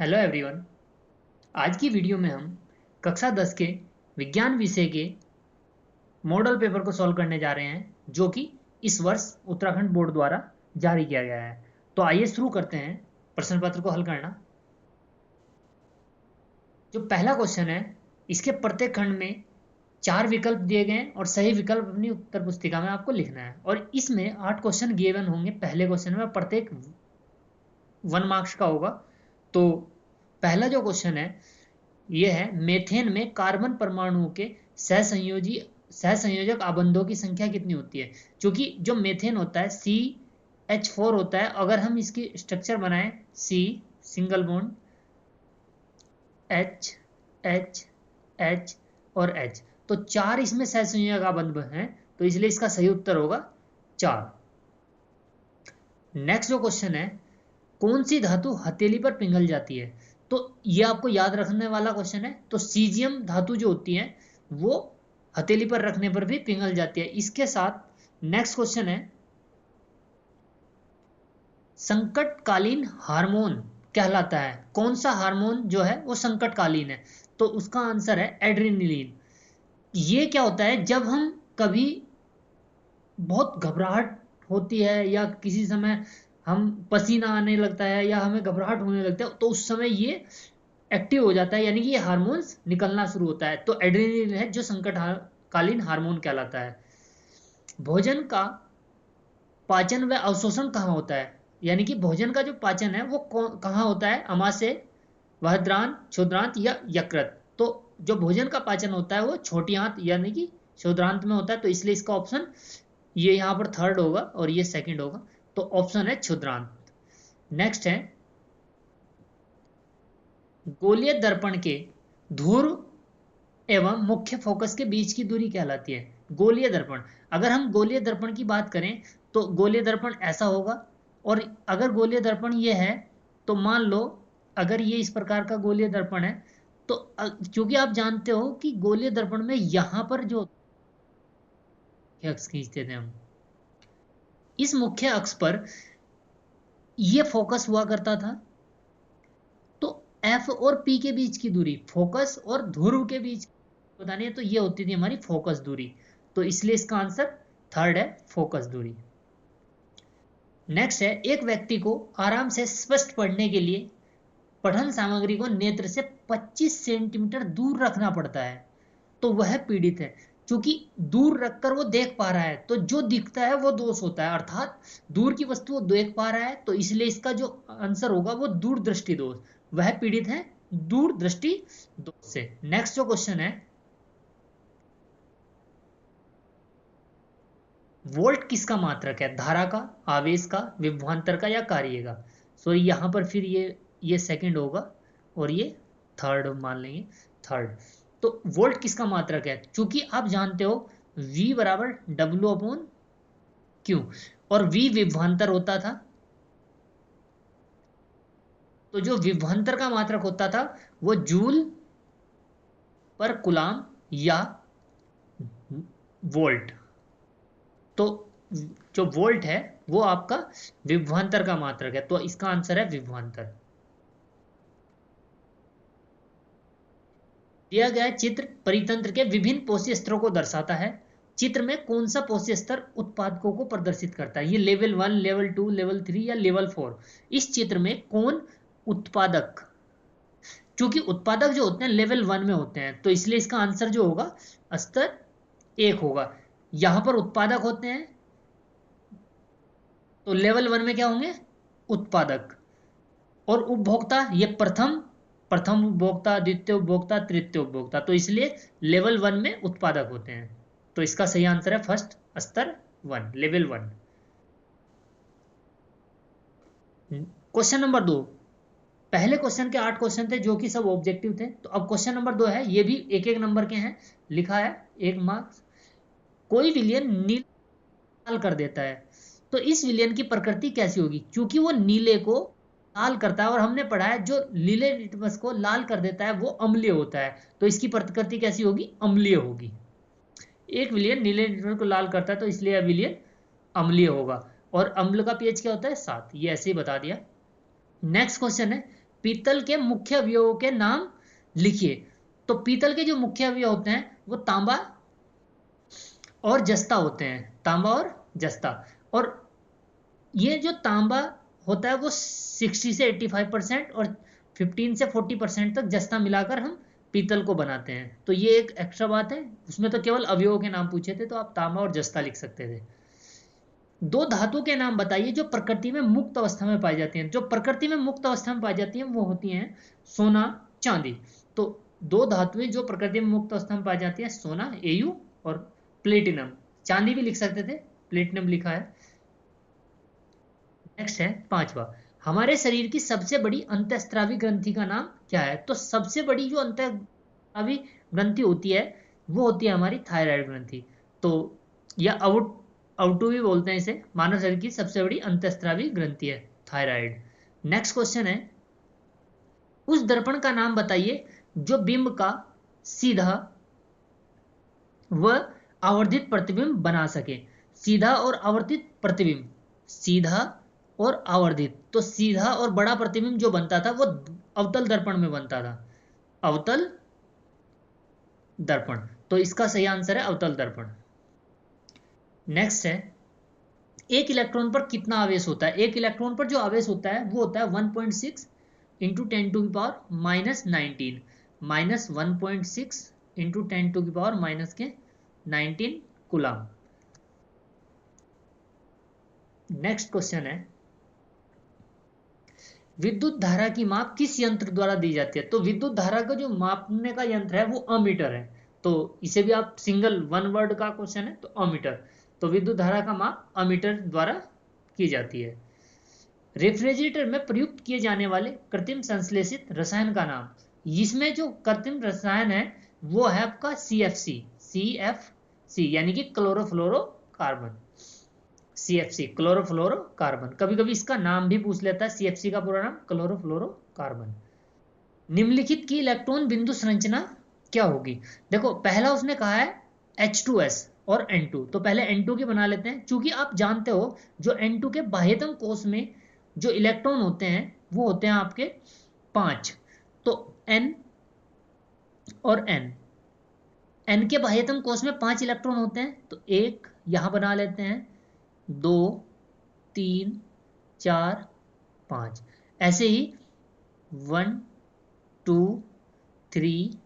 Hello everyone. आज की video में हम कक्षा 10 के विज्ञान विषय के मॉडल पेपर को सॉल्व करने जा रहे हैं, जो कि इस वर्ष उत्तराखंड बोर्ड द्वारा जारी किया गया है। तो आइए शुरू करते हैं प्रश्न पत्र को हल करना। जो पहला क्वेश्चन है, इसके प्रत्येक खंड में 4 विकल्प दिए गए हैं और सही विकल्प अपनी उत्तर पुस्तिका में आपको लिखना है। और इसमें 8 क्वेश्चन गिवन होंगे। पहले क्वेश्चन में प्रत्येक 1 मार्क्स का होगा। तो पहला जो क्वेश्चन है यह है, मेथेन में कार्बन परमाणुओं के सहसंयोजक आबंधों की संख्या कितनी होती है। क्योंकि जो मेथेन होता है CH4 होता है। अगर हम इसकी स्ट्रक्चर बनाएं C single bond H H H और H, तो 4 इसमें सहसंयोजक आबंध हैं, तो इसलिए इसका सही उत्तर होगा 4। नेक्स्ट जो क्वेश्चन है, कौन सी धातु हथेली पर पिघल जाती है। तो ये आपको याद रखने वाला क्वेश्चन है। तो सीजियम धातु जो होती है वो हथेली पर रखने पर भी पिघल जाती है। इसके साथ नेक्स्ट क्वेश्चन है, संकटकालीन हार्मोन कहलाता है। कौन सा हार्मोन जो है वो संकटकालीन है। तो उसका आंसर है एड्रेनलिन। ये क्या होता है, जब हम कभी बहुत घबराहट होती है या किसी समय हम पसीना आने लगता है या हमें घबराहट होने लगता है, तो उस समय ये एक्टिव हो जाता है, यानी कि ये हार्मोन्स निकलना शुरू होता है। तो एड्रेनलिन है जो संकटकालीन हार्मोन कहलाता है। भोजन का पाचन व अवशोषण कहाँ होता है, यानी कि भोजन का जो पाचन है वो कहाँ होता है, अमाशय, बृहदान्त्र, क्षुद्रांत या यकृत। तो जो भोजन का पाचन होता है वो छोटी आंत यानी कि क्षुद्रांत में होता है। तो इसलिए इसका ऑप्शन ये यहाँ पर थर्ड होगा और ये सेकंड होगा। तो ऑप्शन है क्षुद्रांत। नेक्स्ट है, गोलीय दर्पण के ध्रुव एवं मुख्य फोकस के बीच की दूरी कहलाती है। गोलीय दर्पण, अगर हम गोलीय दर्पण की बात करें तो गोलीय दर्पण ऐसा होगा। और अगर गोलीय दर्पण ये है तो मान लो, अगर ये इस प्रकार का गोलीय दर्पण है तो क्योंकि आप जानते हो कि गोलीय दर्पण में यहां पर जो अक्ष खींचते थे हम, इस मुख्य अक्ष पर ये फोकस हुआ करता था। तो एफ और पी के बीच की दूरी, फोकस और ध्रुव के बीच बतानी है, तो ये होती थी हमारी फोकस दूरी। तो इसलिए इसका आंसर थर्ड है, फोकस दूरी। नेक्स्ट है, एक व्यक्ति को आराम से स्पष्ट पढ़ने के लिए पठन सामग्री को नेत्र से 25 सेंटीमीटर दूर रखना पड़ता है, तो वह पीड़ित है। क्योंकि दूर रखकर वो देख पा रहा है, तो जो दिखता है वो दोष होता है, अर्थात दूर की वस्तु वो देख पा रहा है, तो इसलिए इसका जो आंसर होगा वो दूरदृष्टि दोष। वह पीड़ित है दूरदृष्टि दोष से। नेक्स्ट जो क्वेश्चन है, वोल्ट किसका मात्रक है, धारा का, आवेश का, विभवांतर का या कार्य का। सो यहां पर फिर ये सेकंड होगा और ये थर्ड मान लेंगे, थर्ड। तो वोल्ट किसका मात्रक है, क्योंकि आप जानते हो V बराबर W/Q, और V विभवांतर होता था। तो जो विभवांतर का मात्रक होता था वो जूल पर कुलाम या वोल्ट। तो जो वोल्ट है वो आपका विभवांतर का मात्रक है, तो इसका आंसर है विभवांतर। दिया गया चित्र परितंत्र के विभिन्न पोषी स्तरों को दर्शाता है। चित्र में कौन सा पोषी स्तर उत्पादकों को प्रदर्शित करता है। ये लेवल 1, लेवल 2, लेवल 3 या लेवल 4। इस चित्र में कौन उत्पादक, क्योंकि उत्पादक जो होते हैं लेवल 1 में होते हैं, तो इसलिए इसका आंसर जो होगा स्तर 1 होगा। यहां पर उत्पादक होते हैं, तो लेवल 1 में क्या होंगे, उत्पादक। और उपभोक्ता, ये प्रथम प्रथम उपभोक्ता, द्वितीय उपभोक्ता, तृतीय उपभोक्ता, तो इसलिए लेवल 1 में उत्पादक होते हैं। तो इसका सही आंसर है फर्स्ट, स्तर 1, लेवल 1। क्वेश्चन नंबर 2, पहले क्वेश्चन के 8 क्वेश्चन थे जो कि सब ऑब्जेक्टिव थे। तो अब क्वेश्चन नंबर 2 है, ये भी एक एक नंबर के हैं, लिखा है 1 मार्क्स। कोई विलियन नीला कर देता है, तो इस विलियन की प्रकृति कैसी होगी। क्योंकि वो नीले को लाल करता है, और हमने पढ़ा है जो नीले लिटमस को लाल कर देता है वो अम्लीय होता है, तो इसकी प्रकृति कैसी होगी, अम्लीय होगी। एक विलियन नीले लिटमस को लाल करता है, तो इसलिए यह विलियन अम्लीय होगा। और अम्ल का पीएच क्या होता है, 7। ये ऐसे ही बता दिया। नेक्स्ट क्वेश्चन है, पीतल के मुख्य अवयवों के नाम लिखिए। तो पीतल के जो मुख्य अवयव होते हैं वो तांबा और जस्ता होते हैं, तांबा और जस्ता। और ये जो तांबा होता है वो 60 से 85% और 15 से 40% तक जस्ता मिलाकर हम पीतल को बनाते हैं। तो ये एक एक्स्ट्रा बात है, उसमें तो केवल अवयवों के नाम पूछे थे तो आप तांबा और जस्ता लिख सकते थे। दो धातुओं के नाम बताइए जो प्रकृति में मुक्त अवस्था में पाई जाती हैं। जो प्रकृति में मुक्त अवस्था में पाई जाती हैं वो होती हैं सोना, चांदी। तो दो धातुएं जो प्रकृति में मुक्त अवस्था में पाई जाती हैं, सोना Au और प्लेटिनम। चांदी भी लिख सकते थे, प्लेटिनम लिखा है। नेक्स्ट है पांचवा, हमारे शरीर की सबसे बड़ी अंतःस्रावी ग्रंथि का नाम क्या है? तो सबसे बड़ी जो अंतःस्रावी ग्रंथि होती है वो होती है हमारी थायराइड ग्रंथि। तो या आउटू भी बोलते हैं इसे। मानव शरीर की सबसे बड़ी अंतःस्रावी ग्रंथि है थायराइड। नेक्स्ट क्वेश्चन है, उस दर्पण का नाम बताइए जो बिंब का सीधा व आवर्धित प्रतिबिंब बना सके। सीधा और आवर्धित प्रतिबिंब, सीधा और आवर्धित। तो सीधा और बड़ा प्रतिबिंब जो बनता था वो अवतल दर्पण में बनता था, अवतल दर्पण। तो इसका सही आंसर है अवतल दर्पण। नेक्स्ट है, एक इलेक्ट्रॉन पर कितना आवेश होता है? एक इलेक्ट्रॉन पर जो आवेश होता है वो होता है 1.6 into 10⁻⁻19, minus 1.6 into 10⁻⁻19 coulomb. Next question है, विद्युत धारा की माप किस यंत्र द्वारा दी जाती है? तो विद्युत धारा का जो मापने का यंत्र है वो अमीटर है। तो इसे भी आप सिंगल वन वर्ड का क्वेश्चन है तो अमीटर। तो विद्युत धारा का माप अमीटर द्वारा की जाती है। रेफ्रिजरेटर में प्रयुक्त किए जाने वाले कृत्रिम संश्लेषित रसायन का नाम। इसमें जो कृत्रिम रसायन है वो है आपका CFC यानी कि क्लोरोफ्लोरोकार्बन। CFC chlorofluorocarbon. कभी कभी इसका नाम भी पूछ लेता है, CFC का पूरा नाम क्लोरोफ्लोरोकार्बन। निम्नलिखित की इलेक्ट्रॉन बिंदु संरचना क्या होगी? देखो पहला उसने कहा है H2S और N2। तो पहले N2 की बना लेते हैं। चूंकि आप जानते हो जो N2 के बाह्यतम कोश में जो इलेक्ट्रॉन होते हैं वो होते हैं आपके 5। तो N और N के बाह्यतम कोश में 5 इलेक्ट्रॉन होते हैं। तो एक यहां बना लेते हैं, 2, 3, 4, 5। ऐसे ही 1, 2, 3,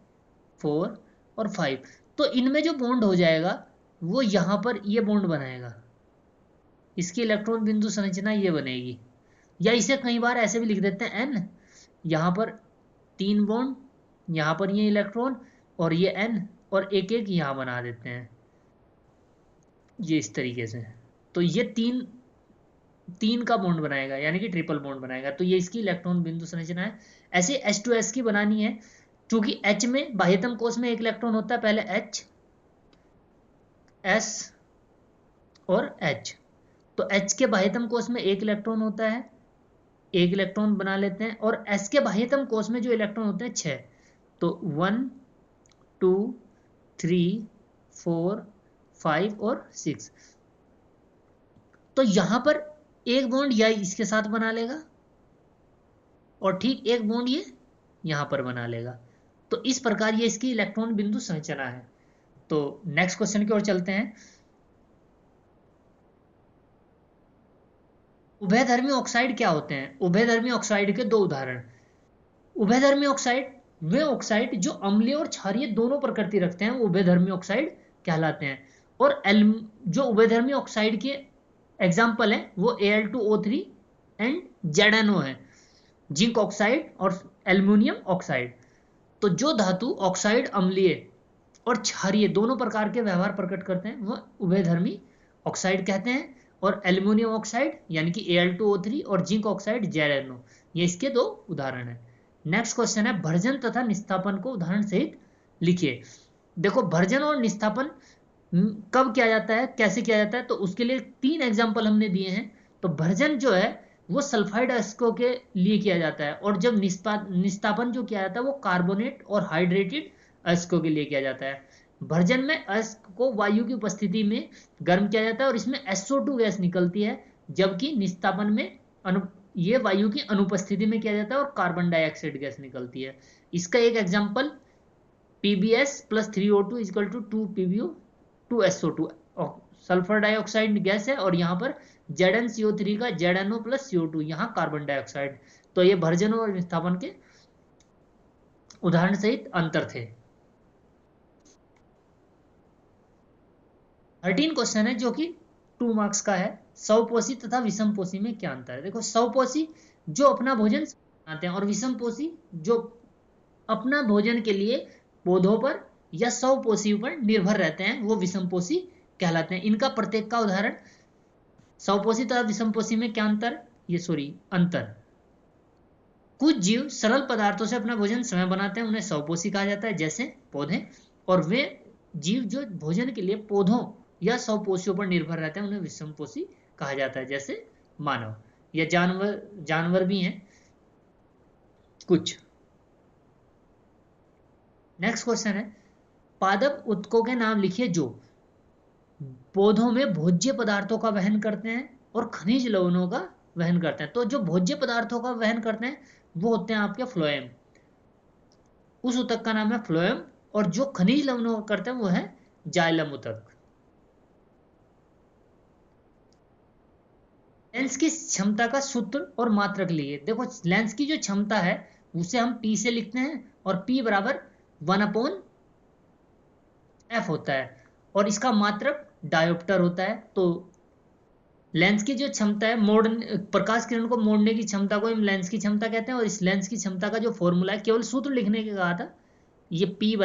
4 और 5। तो इनमें जो बॉन्ड हो जाएगा वो यहां पर ये बॉन्ड बनाएगा, इसकी इलेक्ट्रॉन बिंदु संरचना ये बनेगी। या इसे कई बार ऐसे भी लिख देते हैं N, यहां पर 3 बॉन्ड, यहां पर ये इलेक्ट्रॉन और ये N, और एक एक यहां बना देते हैं ये इस तरीके से। तो ये तीन का बॉन्ड बनाएगा यानी कि ट्रिपल बॉन्ड बनाएगा। तो ये इसकी इलेक्ट्रॉन बिंदु संरचना है। ऐसे H2S की बनानी है, क्योंकि H में बाह्यतम कोश में एक इलेक्ट्रॉन होता है, पहले H, S और H। तो H के बाह्यतम कोश में एक इलेक्ट्रॉन होता है, एक इलेक्ट्रॉन बना लेते हैं। और S के बाह्यतम कोश में जो इलेक्ट्रॉन होते हैं 6। तो 1, 2, 3, 4, 5 और 6। तो यहां पर एक बॉन्ड या इसके साथ बना लेगा और ठीक एक बॉन्ड ये यहां पर बना लेगा। तो इस प्रकार ये इसकी इलेक्ट्रॉन बिंदु संरचना है। तो नेक्स्ट क्वेश्चन की ओर चलते हैं। उभयधर्मी ऑक्साइड क्या होते हैं? उभयधर्मी ऑक्साइड के दो उदाहरण। उभयधर्मी ऑक्साइड वे ऑक्साइड जो अम्लीय और क्षारीय दोनों प्रकृति रखते हैं वो उभयधर्मी ऑक्साइड कहलाते हैं। और जो उभयधर्मी ऑक्साइड के एग्जाम्पल है वो Al2O3 एंड ZnO है, जिंक ऑक्साइड और एल्यूमिनियम ऑक्साइड। तो जो धातु ऑक्साइड अम्लीय और क्षारीय दोनों प्रकार के व्यवहार प्रकट करते हैं वह उभयधर्मी ऑक्साइड कहते हैं। और एल्यूमिनियम ऑक्साइड यानी कि Al2O3 और जिंक ऑक्साइड ZnO, ये इसके दो उदाहरण हैं। नेक्स्ट क्वेश्चन है, भर्जन तथा निस्तापन को उदाहरण सहित लिखिए। देखो भर्जन और निस्तापन कब किया जाता है, कैसे किया जाता है, तो उसके लिए 3 एग्जाम्पल हमने दिए हैं। तो भर्जन जो है वो सल्फाइड अयस्कों के लिए किया जाता है, और जब निस्तापन जो किया जाता है वो कार्बोनेट और हाइड्रेटेड अयस्कों के लिए किया जाता है। भर्जन में अयस्क को वायु की उपस्थिति में गर्म किया जाता है और इसमें SO2 गैस निकलती है, जबकि निस्तापन में ये वायु की अनुपस्थिति में किया जाता है और कार्बन डाइऑक्साइड गैस निकलती है। इसका एक example PbS + 3O2 = 2 PbO 2 SO2 sulphur dioxide gas है, और यहाँ पर ZnCO3 का ZnO + CO2, यहाँ कार्बन डाइऑक्साइड। तो ये भर्जन और विस्थापन के उदाहरण सहित अंतर थे। 13 क्वेश्चन है जो कि 2 मार्क्स का है। स्वपोषी तथा विषमपोषी में क्या अंतर है? देखो, स्वपोषी जो अपना भोजन बनाते हैं और विषमपोषी जो अपना भोजन के लिए पौधों पर या स्वपोषी पर निर्भर रहते हैं, वो विषमपोषी कहलाते हैं। इनका प्रत्येक का उदाहरण। स्वपोषी तथा विषमपोषी में क्या अंतर? अंतर। कुछ जीव सरल पदार्थों से अपना भोजन स्वयं बनाते हैं, उन्हें स्वपोषी कहा जाता है, जैसे पौधे। और वे जीव जो भोजन के लिए पौधों या स्वपोषियों पर निर्भर रहते हैं, उन्हें विषमपोषी कहा जाता है, जैसे मानव या जानवर भी हैं कुछ। नेक्स्ट क्वेश्चन है, पादप ऊतकों के नाम लिखिए जो पौधों में भोज्य पदार्थों का वहन करते हैं और खनिज लवणों का वहन करते हैं। तो जो भोज्य पदार्थों का वहन करते हैं वो होते हैं आपके फ्लोएम, उस ऊतक का नाम है फ्लोएम। और जो खनिज लवणों का करते हैं वो है जाइलम ऊतक। लेंस की क्षमता का सूत्र और मात्रक लिए। देखो, लेंस की जो क्षमता है उसे हम P से लिखते हैं, और P = 1/f होता है, और इसका मात्रक डायोप्टर होता है। तो लेंस की जो क्षमता है, प्रकाश किरण को मोड़ने की क्षमता को हम लेंस की क्षमता कहते हैं। और इस लेंस की क्षमता का जो फॉर्मूला है, केवल सूत्र लिखने के कहा था, ये P =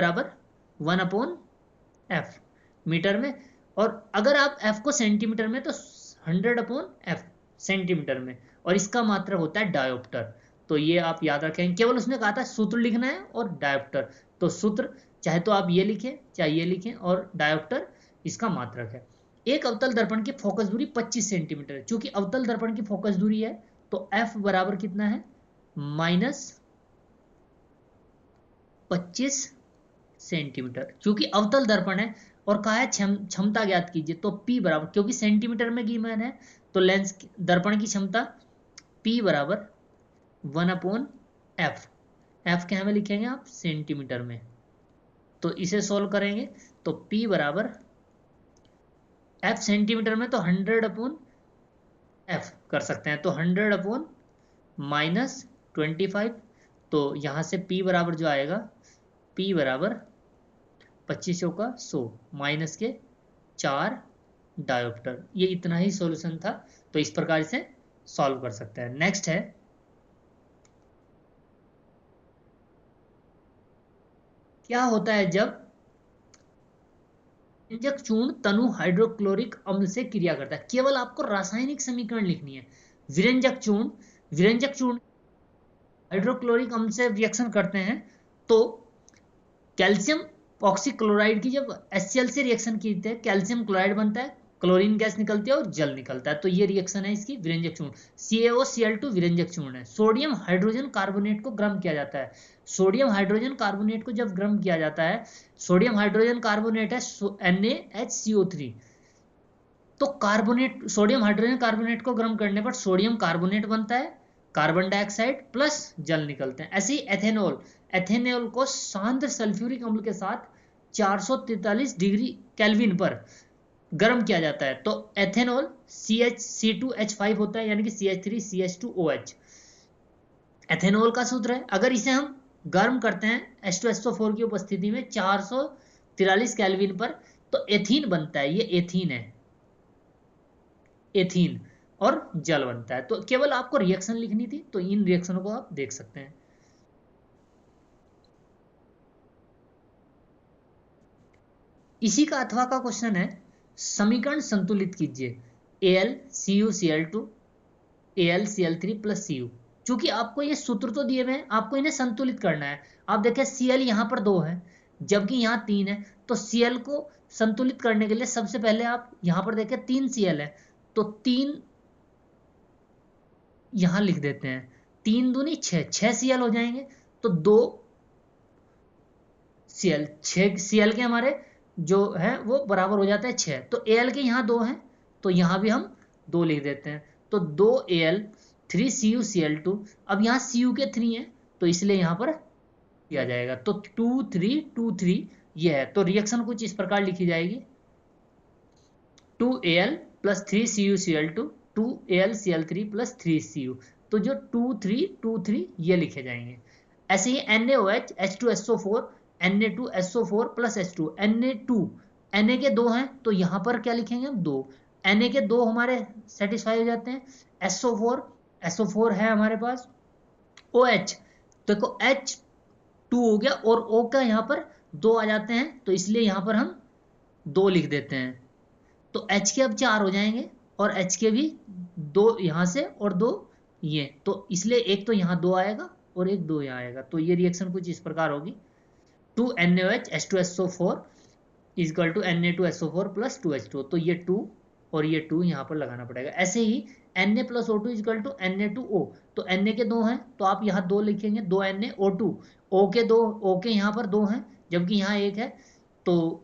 1/f मीटर में। और अगर आप f को सेंटीमीटर में, तो 100/f सेंटीमीटर में, और इसका मात्रक होता है डायोप्टर। तो ये आप याद रखें, केवल उसने कहा था सूत्र लिखना है और डायोप्टर। तो सूत्र चाहे तो आप ये लिखें चाहे ये लिखें, और डायोप्टर इसका मात्रक है। एक अवतल दर्पण की फोकस दूरी 25 सेंटीमीटर है। चूंकि अवतल दर्पण की फोकस दूरी है तो f बराबर कितना है? -25 सेंटीमीटर। क्योंकि अवतल दर्पण है और कहा है क्षमता ज्ञात कीजिए, तो P बराबर, क्योंकि सेंटीमीटर में गिवन है, तो लेंस दर्पण की क्षमता P = 1/f। f क्या हमें लिखेंगे आप? सेंटीमीटर में। तो इसे सोल्व करेंगे तो P = f सेंटीमीटर में, तो 100/f कर सकते हैं। तो 100/-25, तो यहां से P बराबर जो आएगा, P = 25 का 100 माइनस के 4 डायोप्टर। ये इतना ही सॉल्यूशन था। तो इस प्रकार से सॉल्व कर सकते हैं। नेक्स्ट है, क्या होता है जब विरंजक चूर्ण तनु हाइड्रोक्लोरिक अम्ल से क्रिया करता है? केवल आपको रासायनिक समीकरण लिखनी है। विरंजक चूर्ण हाइड्रोक्लोरिक अम्ल से रिएक्शन करते हैं, तो कैल्शियम ऑक्सीक्लोराइड की जब HCl से रिएक्शन की है, कैल्शियम क्लोराइड बनता है, क्लोरीन गैस निकलती है और जल निकलता है। तो ये रिएक्शन है इसकी विरंजक चूर्ण। CaOCl2 विरंजक चूर्ण है। सोडियम हाइड्रोजन कार्बोनेट को गर्म किया जाता है। सोडियम हाइड्रोजन कार्बोनेट को जब गर्म किया जाता है, सोडियम हाइड्रोजन कार्बोनेट है NaHCO3। तो सोडियम हाइड्रोजन कार्बोनेट को गर्म करने पर सोडियम कार्बोनेट बनता है, कार्बन डाइऑक्साइड प्लस जल निकलते हैं। ऐसे ही एथेनॉल को सांद्र सल्फ्यूरिक अम्ल के साथ 443 डिग्री केल्विन पर गर्म किया जाता है, तो एथेनॉल CH2H5 होता है, यानी कि CH3CH2OH एथेनॉल का सूत्र है। अगर इसे हम गर्म करते हैं H2SO4 की उपस्थिति में 443 केल्विन पर, तो एथीन बनता है। ये एथीन है, एथीन, और जल बनता है। तो केवल आपको रिएक्शन लिखनी थी, तो इन रिएक्शनों को आप देख सकते हैं। इसी का अथवा का क्वेश्चन है, समीकरण संतुलित कीजिए। AlCuCl2 AlCl3 + Cu। चूंकि आपको ये सूत्र तो दिए हुए हैं, आपको इन्हें संतुलित करना है। आप देखें Cl यहां पर 2 है जबकि यहां 3 है, तो Cl को संतुलित करने के लिए सबसे पहले आप यहां पर देखें 3 Cl है, तो 3 यहां लिख देते हैं। 3 दूनी 6 Cl हो जाएंगे, तो 2 Cl, 6 Cl के हमारे जो है वो बराबर हो जाता है 6। तो Al के यहाँ 2 हैं, तो यहाँ भी हम 2 लिख देते हैं। तो 2Al 3CuCl2। अब यहाँ Cu के 3 है तो इसलिए यहाँ पर किया जाएगा, तो 2 3 2 3 ये है। तो रिएक्शन कुछ इस प्रकार लिखी जाएगी, 2Al plus 3CuCl2 2AlCl3 plus 3Cu। तो जो 2 3 2 3 ये लिखे जाएंगे। ऐसे ही NaOH H2SO4 Na2SO4 plus H2 Na के दो हैं तो यहाँ पर क्या लिखेंगे हम, दो। Na के दो हमारे सेटिस्फाई हो जाते हैं। SO4 है हमारे पास। OH देखो H2 हो गया और O का यहाँ पर दो आ जाते हैं तो इसलिए यहाँ पर हम दो लिख देते हैं। तो H के अब 4 हो जाएंगे और H के भी दो यहाँ से और दो ये, तो इसलिए एक तो यहाँ दो आएगा और एक दो यहाँ आएगा। तो ये रिएक्शन कुछ इस प्रकार होगी, 2NaOH H2SO4 is equal to Na2SO4 plus 2H2। तो ये 2 और ये 2 यहाँ पर लगाना पड़ेगा। ऐसे ही Na plus O2 equal to Na2O। तो Na के दो हैं तो आप यहाँ दो लिखेंगे, 2NaO2। O के यहाँ पर दो हैं जबकि यहाँ एक है तो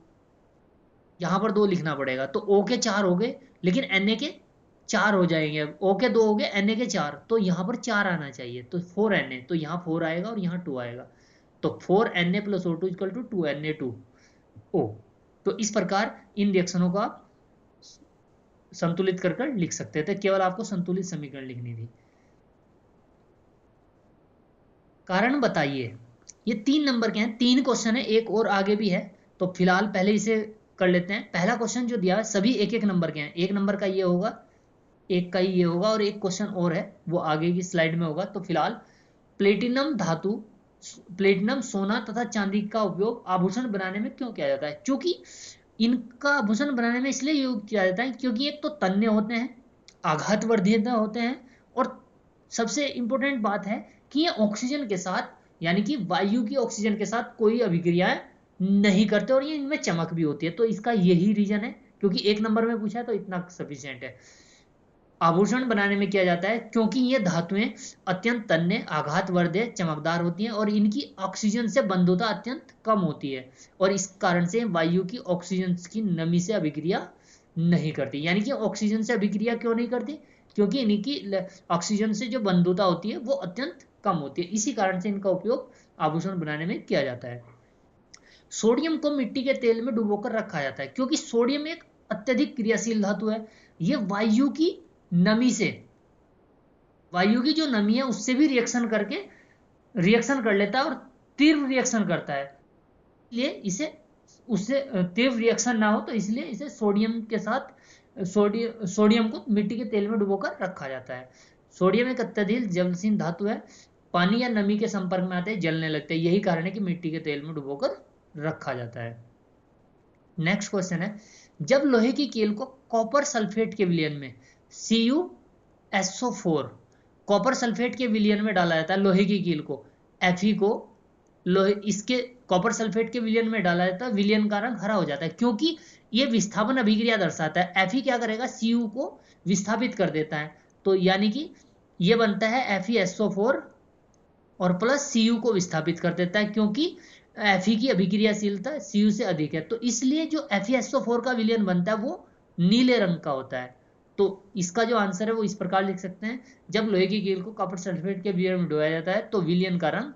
यहाँ पर दो लिखना पड़ेगा। तो O के 4 हो गए लेकिन Na के 4 हो जाएंगे। अब O के 2 हो गए, Na के 4, तो यहाँ पर 4 आना चाहिए तो 4Na, तो यहाँ 4 आएगा और यहाँ 2 आएगा। तो 4Na plus O2 equal to 2Na2O। तो इस प्रकार इन रिएक्शनों को आप संतुलित कर कर लिख सकते थे, केवल आपको संतुलित समीकरण लिखनी थी। कारण बताइए, ये 3 नंबर के हैं, 3 क्वेश्चन है, एक और आगे भी है तो फिलहाल पहले इसे कर लेते हैं। पहला क्वेश्चन जो दिया है सभी एक एक नंबर के हैं, एक नंबर का ये होगा, एक का ये होगा और एक क्वेश्चन और है वो आगे की स्लाइड में होगा। तो फिलहाल प्लेटिनम धातु, प्लेटिनम सोना तथा चांदी का उपयोग आभूषण बनाने में क्यों किया जाता है? क्योंकि इनका आभूषण बनाने में इसलिए उपयोग किया जाता है क्योंकि एक तो तन्य होते हैं, आघातवर्धीय होते हैं और सबसे इंपॉर्टेंट बात है कि ये ऑक्सीजन के साथ यानी कि वायु की ऑक्सीजन के साथ कोई अभिक्रियाएं नहीं करते और ये इनमें चमक भी होती है। तो इसका यही रीजन है, क्योंकि एक नंबर में पूछा है तो इतना सफिशिएंट है। आभूषण बनाने में किया जाता है क्योंकि ये धातुएं अत्यंत तन्य, आघातवर्धीय, चमकदार होती हैं और इनकी ऑक्सीजन से बंधुता अत्यंत कम होती है और इस कारण से वायु की ऑक्सीजन की नमी से अभिक्रिया नहीं करती। यानी कि ऑक्सीजन से अभिक्रिया क्यों नहीं करती? क्योंकि इनकी ऑक्सीजन से जो बंधुता होती है वो अत्यंत कम होती है, इसी कारण से इनका उपयोग आभूषण बनाने में किया जाता है। सोडियम को मिट्टी के तेल में डुबोकर रखा जाता है क्योंकि सोडियम एक अत्यधिक क्रियाशील धातु है। ये वायु की नमी से, वायु की जो नमी है उससे भी रिएक्शन कर लेता है और तीव्र रिएक्शन करता है, इसलिए इसे उससे तीव्र रिएक्शन ना हो तो इसलिए इसे सोडियम के साथ सोडियम को मिट्टी के तेल में डुबोकर रखा जाता है। सोडियम एक अत्यधिक जलशील धातु है, पानी या नमी के संपर्क में आते ही जलने लगते हैं, यही कारण है कि मिट्टी के तेल में डुबोकर रखा जाता है। नेक्स्ट क्वेश्चन है, जब लोहे की कील को कॉपर सल्फेट के विलयन में CuSO4 कॉपर सल्फेट के विलयन में डाला जाता है, लोहे की कील को Fe को लोहे इसके कॉपर सल्फेट के विलयन में डाला जाता है, विलयन का रंग हरा हो जाता है क्योंकि ये विस्थापन अभिक्रिया दर्शाता है। Fe क्या करेगा, Cu को विस्थापित कर देता है, तो यानी कि ये बनता है FeSO4 और प्लस Cu को विस्थापित कर देता है क्योंकि Fe की अभिक्रियाशीलता Cu से अधिक है, तो इसलिए जो FeSO4 का विलयन बनता है वो नीले रंग का होता है। तो इसका जो आंसर है वो इस प्रकार लिख सकते हैं, जब लोहे की कील को कॉपर सल्फेट के विलयन में डुबाया जाता है तो विलयन का रंग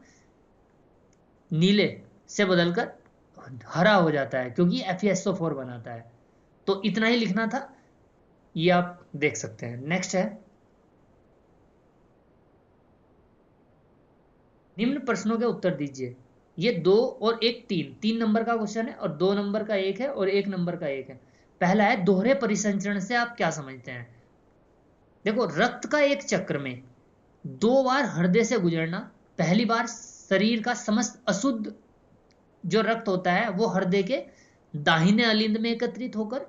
नीले से बदलकर हरा हो जाता है क्योंकि FeSO4 बनाता है। तो इतना ही लिखना था, ये आप देख सकते हैं। नेक्स्ट है, निम्न प्रश्नों के उत्तर दीजिए। ये 2 और 1 3 नंबर का क्वेश्चन है और 2 नंबर का 1 है और 1 नंबर का 1 है। पहला है, दोहरे परिसंचरण से आप क्या समझते हैं? देखो, रक्त का एक चक्र में 2 बार हृदय से गुजरना, पहली बार शरीर का समस्त अशुद्ध जो रक्त होता है वो हृदय के दाहिने अलिंद में एकत्रित होकर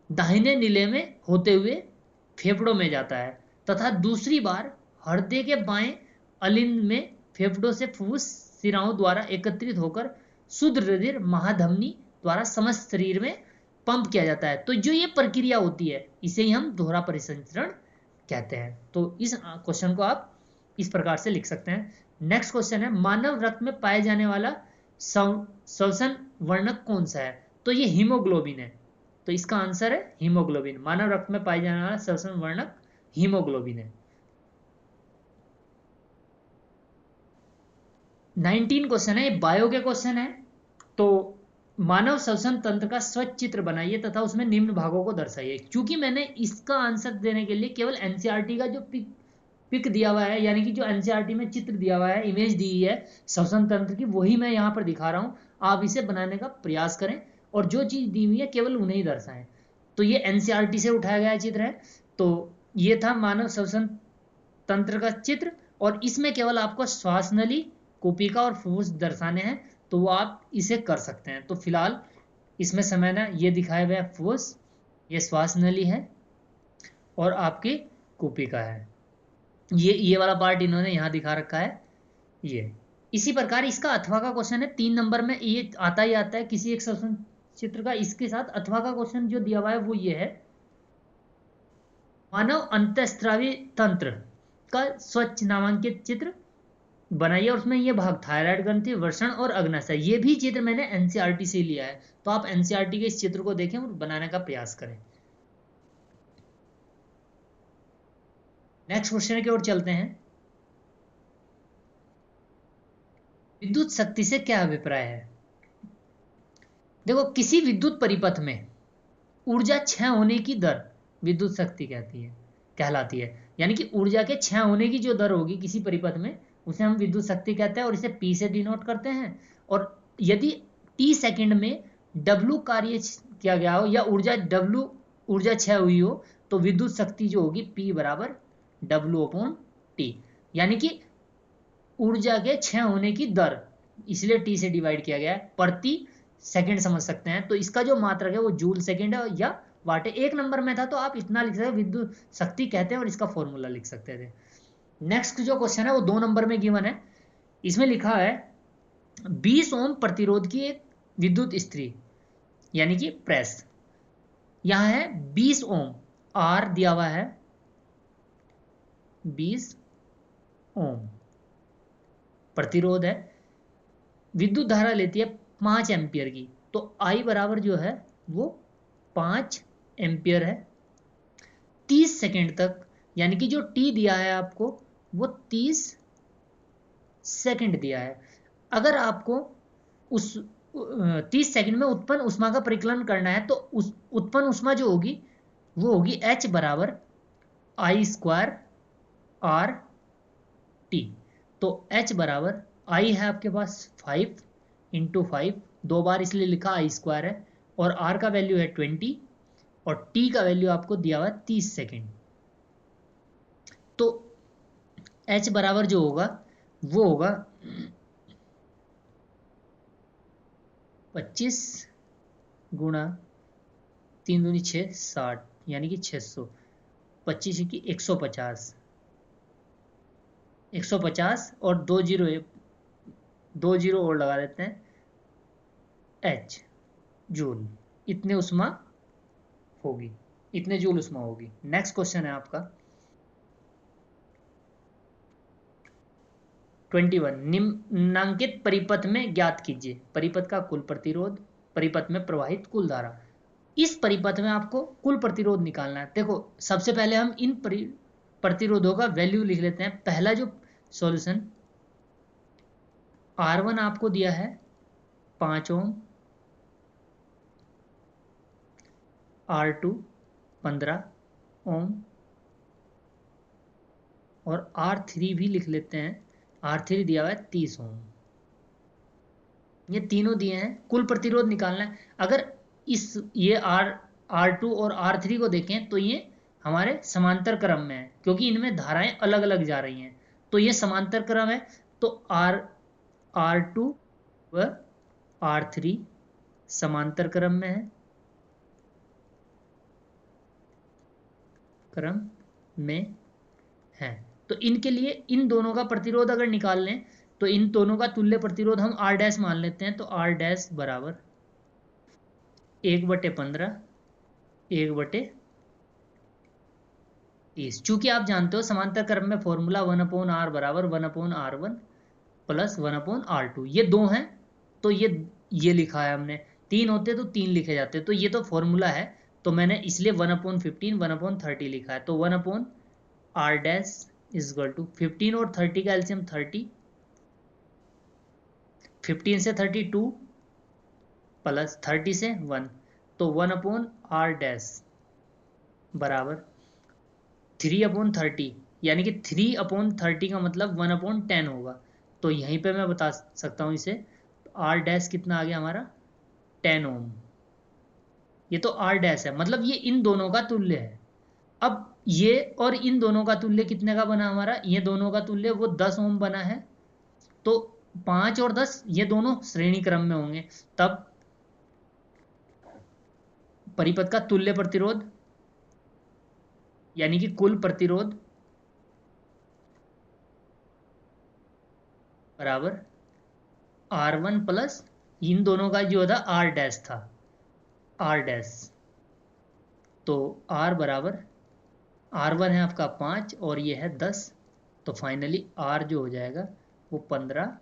दाहिने नीले में होते हुए फेफड़ों में जाता है तथा दूसरी बार हृदय के बाएं अलिंद में फेफड़ों से फुफ्फुस सिराओं द्वारा एकत्रित होकर शुद्ध रुधिर महाधमनी द्वारा समस्त शरीर में पंप किया जाता है। तो जो ये प्रक्रिया होती है इसे ही हम दोहरा परिसंचरण कहते हैं। तो इस क्वेश्चन को आप इस प्रकार से लिख सकते हैं। नेक्स्ट क्वेश्चन है, मानव रक्त में पाए जाने वाला श्वसन वर्णक कौन सा है? तो ये हीमोग्लोबिन है, तो इसका आंसर है हीमोग्लोबिन। मानव रक्त में पाए जाने वाला श्वसन वर्णक हीमोग्लोबिन है। 19 क्वेश्चन है, बायो के क्वेश्चन है। तो मानव श्वसन तंत्र का स्वच्छ चित्र बनाइए तथा उसमें निम्न भागों को दर्शाइए। क्योंकि मैंने इसका आंसर देने के लिए केवल एनसीईआरटी का जो पिक दिया हुआ है, यानी कि जो एनसीईआरटी में चित्र दिया हुआ है, इमेज दी है श्वसन तंत्र की, वही मैं यहाँ पर दिखा रहा हूँ। आप इसे बनाने का प्रयास करें और जो चीज दी हुई है केवल उन्हें ही दर्शाएं। तो ये एनसीईआरटी से उठाया गया चित्र है। तो ये था मानव श्वसन तंत्र का चित्र, और इसमें केवल आपको श्वास नली, कुपिका और फुफ्फुस दर्शाने हैं। तो वो आप इसे कर सकते हैं। तो फिलहाल इसमें समय ना ये दिखाया हुआ है फुफ्फुस, ये श्वास नली है और आपकी कुपिका है। ये वाला पार्ट इन्होंने यहाँ दिखा रखा है। ये इसी प्रकार इसका अथवा का क्वेश्चन है 3 नंबर में, ये आता ही आता है किसी एक श्वसन चित्र का। इसके साथ अथवा का क्वेश्चन जो दिया हुआ है वो ये है, मानव अंतःस्रावी तंत्र का स्वच्छ नामांकित चित्र बनाइए, और उसमें ये भाग थायराइड ग्रंथि, वृषण और अग्नाशय। ये भी चित्र मैंने एनसीईआरटी से लिया है। तो आप एनसीईआरटी के इस चित्र को देखें और बनाने का प्रयास करें। नेक्स्ट क्वेश्चन की ओर चलते हैं। विद्युत शक्ति से क्या अभिप्राय है? देखो, किसी विद्युत परिपथ में ऊर्जा क्षय होने की दर विद्युत शक्ति कहलाती है। यानी कि ऊर्जा के क्षय होने की जो दर होगी किसी परिपथ में, उसे हम विद्युत शक्ति कहते हैं और इसे P से डिनोट करते हैं। और यदि T सेकंड में W कार्य किया गया हो या ऊर्जा क्षय हुई हो, तो विद्युत शक्ति जो होगी P बराबर W/T। यानी कि ऊर्जा के क्षय होने की दर, इसलिए T से डिवाइड किया गया है, प्रति सेकंड समझ सकते हैं। तो इसका जो मात्रक है वो जूल सेकंड है या वाट है। 1 नंबर में था तो आप इतना लिख सकते, विद्युत शक्ति कहते हैं और इसका फॉर्मूला लिख सकते थे। नेक्स्ट जो क्वेश्चन है वो 2 नंबर में गिवन है। इसमें लिखा है 20 ओम प्रतिरोध की एक विद्युत इस्त्री, यानी कि प्रेस। यहां है 20 ओम, आर दिया हुआ है 20 ओम प्रतिरोध है, विद्युत धारा लेती है 5 एम्पियर की। तो I बराबर जो है वो 5 एम्पियर है 30 सेकेंड तक। यानी कि जो T दिया है आपको वो 30 सेकेंड दिया है। अगर आपको उस 30 सेकेंड में उत्पन्न उष्मा का परिकलन करना है, तो उस उत्पन्न उष्मा जो होगी वो होगी H बराबर I² RT। तो H बराबर I है आपके पास 5 × 5, 2 बार इसलिए लिखा I² है, और R का वैल्यू है 20 और T का वैल्यू आपको दिया हुआ है 30 सेकेंड। तो H बराबर जो होगा वो होगा 25 गुणा 3 दूनी 6, 60, यानी कि 600, 25 की 150, 150 और 2 जीरो और लगा देते हैं, H जूल, इतने उष्मा होगी, इतने जूल उष्मा होगी। नेक्स्ट क्वेश्चन है आपका 21, निम्नांकित परिपथ में ज्ञात कीजिए परिपथ का कुल प्रतिरोध, परिपथ में प्रवाहित कुल धारा। इस परिपथ में आपको कुल प्रतिरोध निकालना है। देखो, सबसे पहले हम इन प्रतिरोधों का वैल्यू लिख लेते हैं। पहला जो सॉल्यूशन, R1 आपको दिया है 5 ओम, R2 15 ओम और R3 भी लिख लेते हैं। R3 दिया हुआ है 30 ओम। ये तीनों दिए हैं, कुल प्रतिरोध निकालना है। अगर ये R2 और R3 को देखें तो ये हमारे समांतर क्रम में है, क्योंकि इनमें धाराएं अलग अलग जा रही हैं। तो ये समांतर क्रम है। तो R2 व R3 समांतर क्रम में है, तो इनके लिए इन दोनों का प्रतिरोध अगर निकाल लें तो इन दोनों का तुल्य प्रतिरोध हम R' मान लेते हैं। तो R' बराबर 1/15 1/30। चूंकि आप जानते हो समांतर क्रम में फॉर्मूला 1/R बराबर 1/R1 प्लस 1/R2, ये 2 हैं तो ये लिखा है हमने। 3 होते तो 3 लिखे जाते, तो ये तो फॉर्मूला है, तो मैंने इसलिए 1/15 1/30 लिखा है। तो 1/R' इज इक्वल टू 15 और 30 का एलसीएम 30, 15 से 32 प्लस 30 से 1, तो 1/r डैश बराबर 3/30, यानी कि 3/30 का मतलब 1/10 होगा। तो यहीं पे मैं बता सकता हूँ इसे, आर डैश कितना आ गया हमारा 10 ओम। ये तो आर डैश है, मतलब ये इन दोनों का तुल्य है। अब ये और इन दोनों का तुल्य कितने का बना हमारा, ये दोनों का तुल्य वो 10 ओम बना है। तो 5 और 10 ये दोनों श्रेणी क्रम में होंगे, तब परिपथ का तुल्य प्रतिरोध यानी कि कुल प्रतिरोध बराबर R1 प्लस इन दोनों का जो था आर डैश था, आर डैश। तो R बराबर R1 है आपका 5 और ये है 10, तो फाइनली R जो हो जाएगा वो 15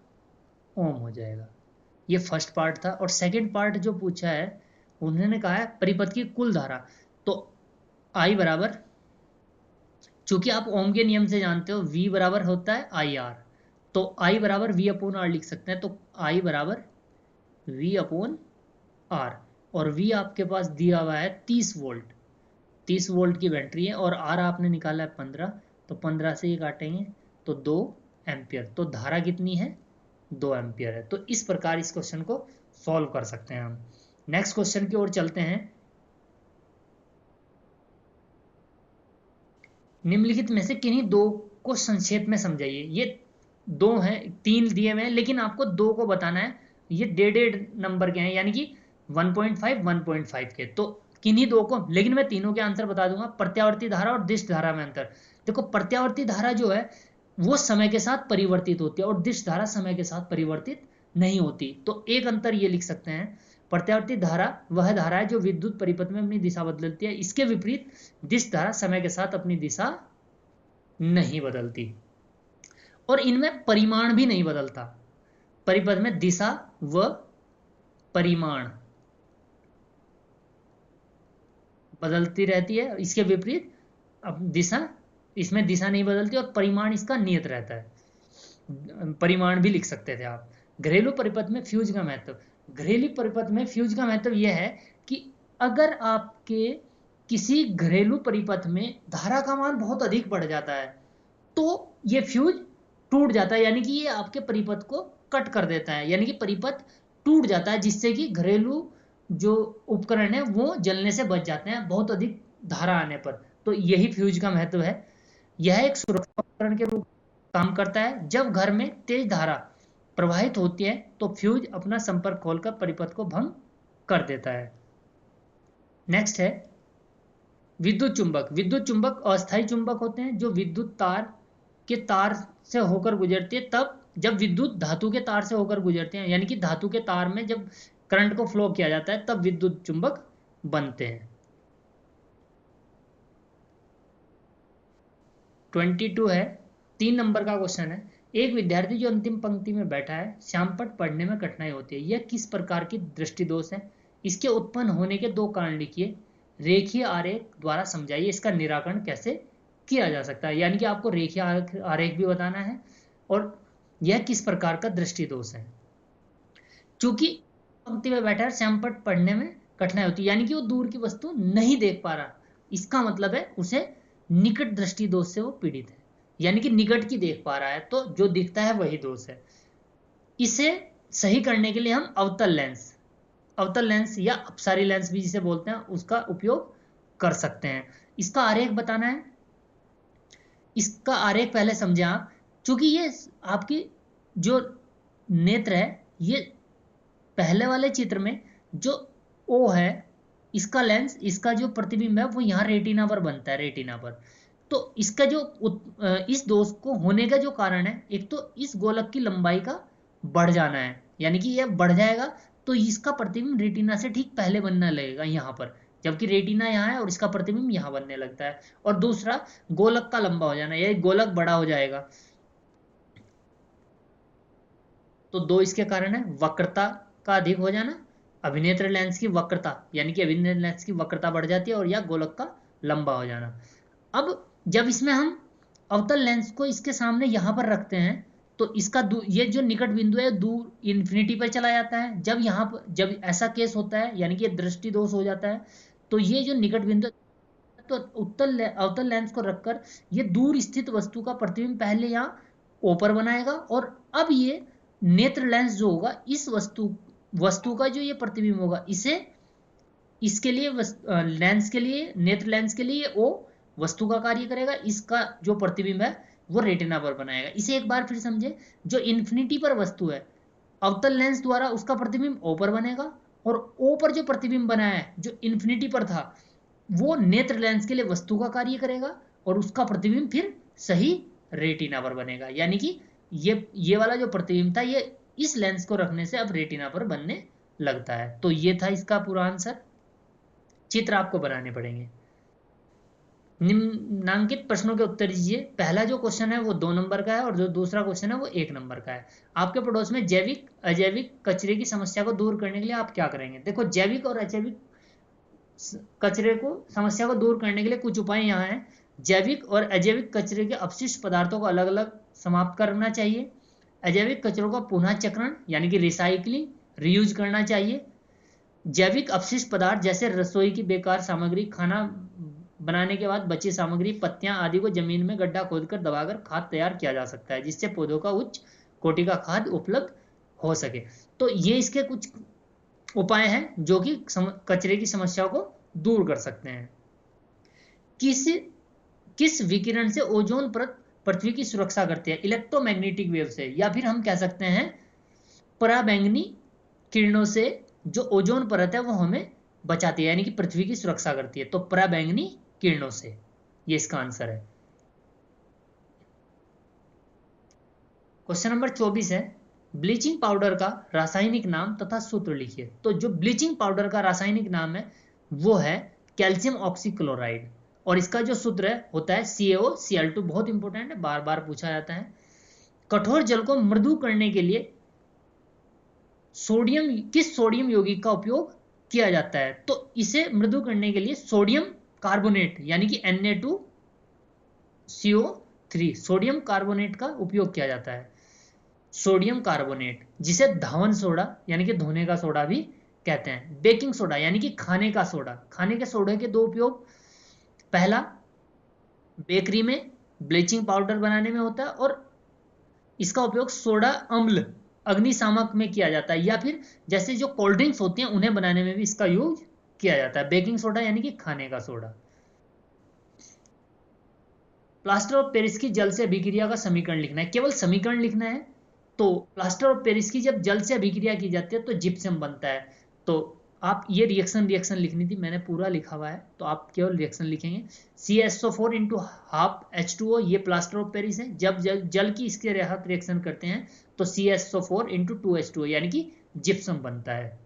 ओम हो जाएगा। ये फर्स्ट पार्ट था। और सेकंड पार्ट जो पूछा है, उन्होंने कहा है परिपथ की कुल धारा। तो I बराबर, चूंकि आप ओम के नियम से जानते हो V बराबर होता है IR, तो I बराबर V/R लिख सकते हैं। तो I बराबर V/R, और V आपके पास दिया हुआ है 30 वोल्ट, 30 वोल्ट की बैटरी है, और R आपने निकाला है 15, तो 15 से ये काटेंगे तो 2 एम्पियर। तो धारा कितनी है 2 एम्पियर है। तो इस प्रकार इस क्वेश्चन को सॉल्व कर सकते हैं हम। नेक्स्ट क्वेश्चन की ओर चलते हैं। निम्नलिखित में से किन्हीं दो को संक्षेप में समझाइए। ये दो हैं, 3 दिए हुए हैं, लेकिन आपको 2 को बताना है। ये 1.5 नंबर के हैं, यानी कि 1.5 1.5 के। तो किन्हीं दो को, लेकिन मैं तीनों के आंसर बता दूंगा। प्रत्यावर्ती धारा और दिश धारा में अंतर। देखो, प्रत्यावर्ती धारा जो है वो समय के साथ परिवर्तित होती है और दिश धारा समय के साथ परिवर्तित नहीं होती। तो एक अंतर ये लिख सकते हैं, प्रत्यावर्ती धारा वह धारा है जो विद्युत परिपथ में अपनी दिशा बदलती है, इसके विपरीत दिश धारा समय के साथ अपनी दिशा नहीं बदलती, और इनमें परिमाण भी नहीं बदलता। परिपथ में दिशा व परिमाण बदलती रहती है, इसके विपरीत अब दिशा, इसमें दिशा नहीं बदलती और परिमाण इसका नियत रहता है। परिमाण भी लिख सकते थे आप। घरेलू परिपथ में फ्यूज का महत्व। घरेलू परिपथ में फ्यूज का महत्व यह है कि अगर आपके किसी घरेलू परिपथ में धारा का मान बहुत अधिक बढ़ जाता है तो ये फ्यूज टूट जाता है, यानी कि ये आपके परिपथ को कट कर देता है, यानी कि परिपथ टूट जाता है, जिससे कि घरेलू जो उपकरण है वो जलने से बच जाते हैं बहुत अधिक धारा आने पर। तो यही फ्यूज का महत्व है। यह एक सुरक्षा उपकरण के रूप में काम करता है। जब घर में तेज धारा प्रवाहित होती है तो फ्यूज अपना संपर्क खोलकर परिपथ को भंग कर देता है। नेक्स्ट है विद्युत चुंबक। विद्युत चुंबक अस्थायी चुंबक होते हैं जो विद्युत तार के तार से होकर गुजरती है। तब जब विद्युत धातु के तार से होकर गुजरते हैं, यानी कि धातु के तार में जब करंट को फ्लो किया जाता है तब विद्युत चुंबक बनते हैं। 22 है, 3 नंबर का क्वेश्चन है। एक विद्यार्थी जो अंतिम पंक्ति में बैठा है, श्यामपट्ट पढ़ने में कठिनाई होती है, यह किस प्रकार की दृष्टि दोष है? इसके उत्पन्न होने के 2 कारण लिखिए, रेखीय आरेख द्वारा समझाइए इसका निराकरण कैसे किया जा सकता है। यानी कि आपको रेखीय आरेख भी बताना है और यह किस प्रकार का दृष्टि दोष है। चूंकि पंक्ति में बैठा है, श्यामपट्ट पढ़ने में कठिनाई होती है, यानी कि वो दूर की वस्तु नहीं देख पा रहा, इसका मतलब है उसे निकट दृष्टि दोष से वो पीड़ित है, यानी कि निकट की देख पा रहा है, तो जो दिखता है वही दोष है। इसे सही करने के लिए हम अवतल लेंस या अपसारी लेंस भी जिसे बोलते हैं उसका उपयोग कर सकते हैं। इसका आरेख बताना है। इसका आरेख पहले समझें आप। चूंकि ये आपकी जो नेत्र है, ये पहले वाले चित्र में जो ओ है, इसका लेंस, इसका जो प्रतिबिंब है वो यहाँ रेटिना पर बनता है, रेटिना पर। तो इसका जो इस दोष को होने का जो कारण है, एक तो इस गोलक की लंबाई का बढ़ जाना है, यानी कि यह बढ़ जाएगा तो इसका प्रतिबिंब रेटिना से ठीक पहले बनने लगेगा यहाँ पर, जबकि रेटिना यहाँ है और इसका प्रतिबिंब यहाँ बनने लगता है। और दूसरा गोलक का लंबा हो जाना, यह गोलक बड़ा हो जाएगा। तो 2 इसके कारण है, वक्रता का अधिक हो जाना, अभिनेत्र लेंस की वक्रता, यानी कि अभिनेत्र लेंस की वक्रता बढ़ जाती है, और यह गोलक का लंबा हो जाना। अब जब इसमें हम अवतल लेंस को इसके सामने यहां पर रखते हैं तो इसका ये जो निकट बिंदु है दूर इन्फिनिटी पर चला जाता है। जब यहाँ पर जब ऐसा केस होता है यानी कि दृष्टि दोष हो जाता है, तो ये जो निकट बिंदु, तो अवतल लेंस को रखकर ये दूर स्थित वस्तु का प्रतिबिंब पहले यहाँ ऊपर बनाएगा, और अब ये नेत्र लेंस जो होगा इस वस्तु वस्तु का जो ये प्रतिबिंब होगा इसे इसके लिए लेंस के लिए नेत्र लेंस के लिए वो वस्तु का कार्य करेगा, इसका जो प्रतिबिंब है वो रेटिना पर बनाएगा। इसे एक बार फिर समझे, जो इन्फिनिटी पर वस्तु है अवतल लेंस द्वारा उसका प्रतिबिंब ओ पर बनेगा, और ओ पर जो प्रतिबिंब बनाया है जो इन्फिनिटी पर था वो नेत्र लेंस के लिए वस्तु का कार्य करेगा, और उसका प्रतिबिंब फिर सही रेटिना पर बनेगा। यानी कि ये वाला जो प्रतिबिंब था ये इस लेंस को रखने से अब रेटिना पर बनने लगता है। तो ये था इसका पूरा आंसर। चित्र आपको बनाने पड़ेंगे। निम्नांकित प्रश्नों के उत्तर दीजिए। पहला जो क्वेश्चन है वो 2 नंबर का है, और जो दूसरा क्वेश्चन है वो 1 नंबर का है। आपके पड़ोस में जैविक अजैविक कचरे की समस्या को दूर करने के लिए आप क्या करेंगे? देखो, जैविक और अजैविक कचरे को समस्या को दूर करने के लिए कुछ उपाय यहाँ हैं। जैविक और अजैविक कचरे के अपशिष्ट पदार्थों को अलग अलग समाप्त करना चाहिए। अजैविक कचरों का पुनः चक्रण यानी कि रिसाइकलिंग, रियूज करना चाहिए। जैविक अपशिष्ट पदार्थ जैसे रसोई की बेकार सामग्री, खाना बनाने के बाद बची सामग्री, पत्तियां आदि को जमीन में गड्ढा खोदकर दबाकर खाद तैयार किया जा सकता है, जिससे पौधों का उच्च कोटि का खाद उपलब्ध हो सके। तो ये इसके कुछ उपाय हैं जो कि कचरे की समस्या को दूर कर सकते हैं। किस विकिरण से ओजोन परत पृथ्वी की सुरक्षा करती है? इलेक्ट्रोमैग्नेटिक वेव से, या फिर हम कह सकते हैं पराबैंगनी किरणों से जो ओजोन परत है वो हमें बचाती है, यानी कि पृथ्वी की सुरक्षा करती है। तो पराबैंगनी किरणों से, ये इसका आंसर है। क्वेश्चन नंबर 24 है, ब्लीचिंग पाउडर का रासायनिक नाम तथा सूत्र लिखिए। तो जो ब्लीचिंग पाउडर का रासायनिक नाम है वो है कैल्शियम ऑक्सीक्लोराइड, और इसका जो सूत्र है होता है CaOCl2। बहुत इंपॉर्टेंट है, बार बार पूछा जाता है। कठोर जल को मृदु करने के लिए किस सोडियम यौगिक का उपयोग किया जाता है? तो इसे मृदु करने के लिए सोडियम कार्बोनेट यानी कि Na2CO3 सोडियम कार्बोनेट का उपयोग किया जाता है। सोडियम कार्बोनेट, जिसे धावन सोडा यानी कि धोने का सोडा भी कहते हैं। बेकिंग सोडा यानी कि खाने का सोडा। खाने के सोडे के 2 उपयोग, पहला बेकरी में ब्लीचिंग पाउडर बनाने में होता है, और इसका उपयोग सोडा अम्ल अग्निशामक में किया जाता है, या फिर जैसे जो कोल्ड ड्रिंक्स होती हैं उन्हें बनाने में भी इसका यूज किया जाता है। बेकिंग सोडा यानी कि खाने का सोडा। प्लास्टर ऑफ पेरिस की जल से अभिक्रिया का समीकरण लिखना है, केवल समीकरण लिखना है। तो प्लास्टर ऑफ पेरिस की जब जल से अभिक्रिया की जाती है तो जिप्सम बनता है। तो आप ये रिएक्शन लिखनी थी, मैंने पूरा लिखा हुआ है, तो आप केवल रिएक्शन लिखेंगे। CaSO4 इंटू हाफ H2O, ये प्लास्टर ऑफ पेरिस है। जब जल की इसके साथ रिएक्शन करते हैं तो CaSO4 इंटू 2H2O यानी कि जिप्सम बनता है।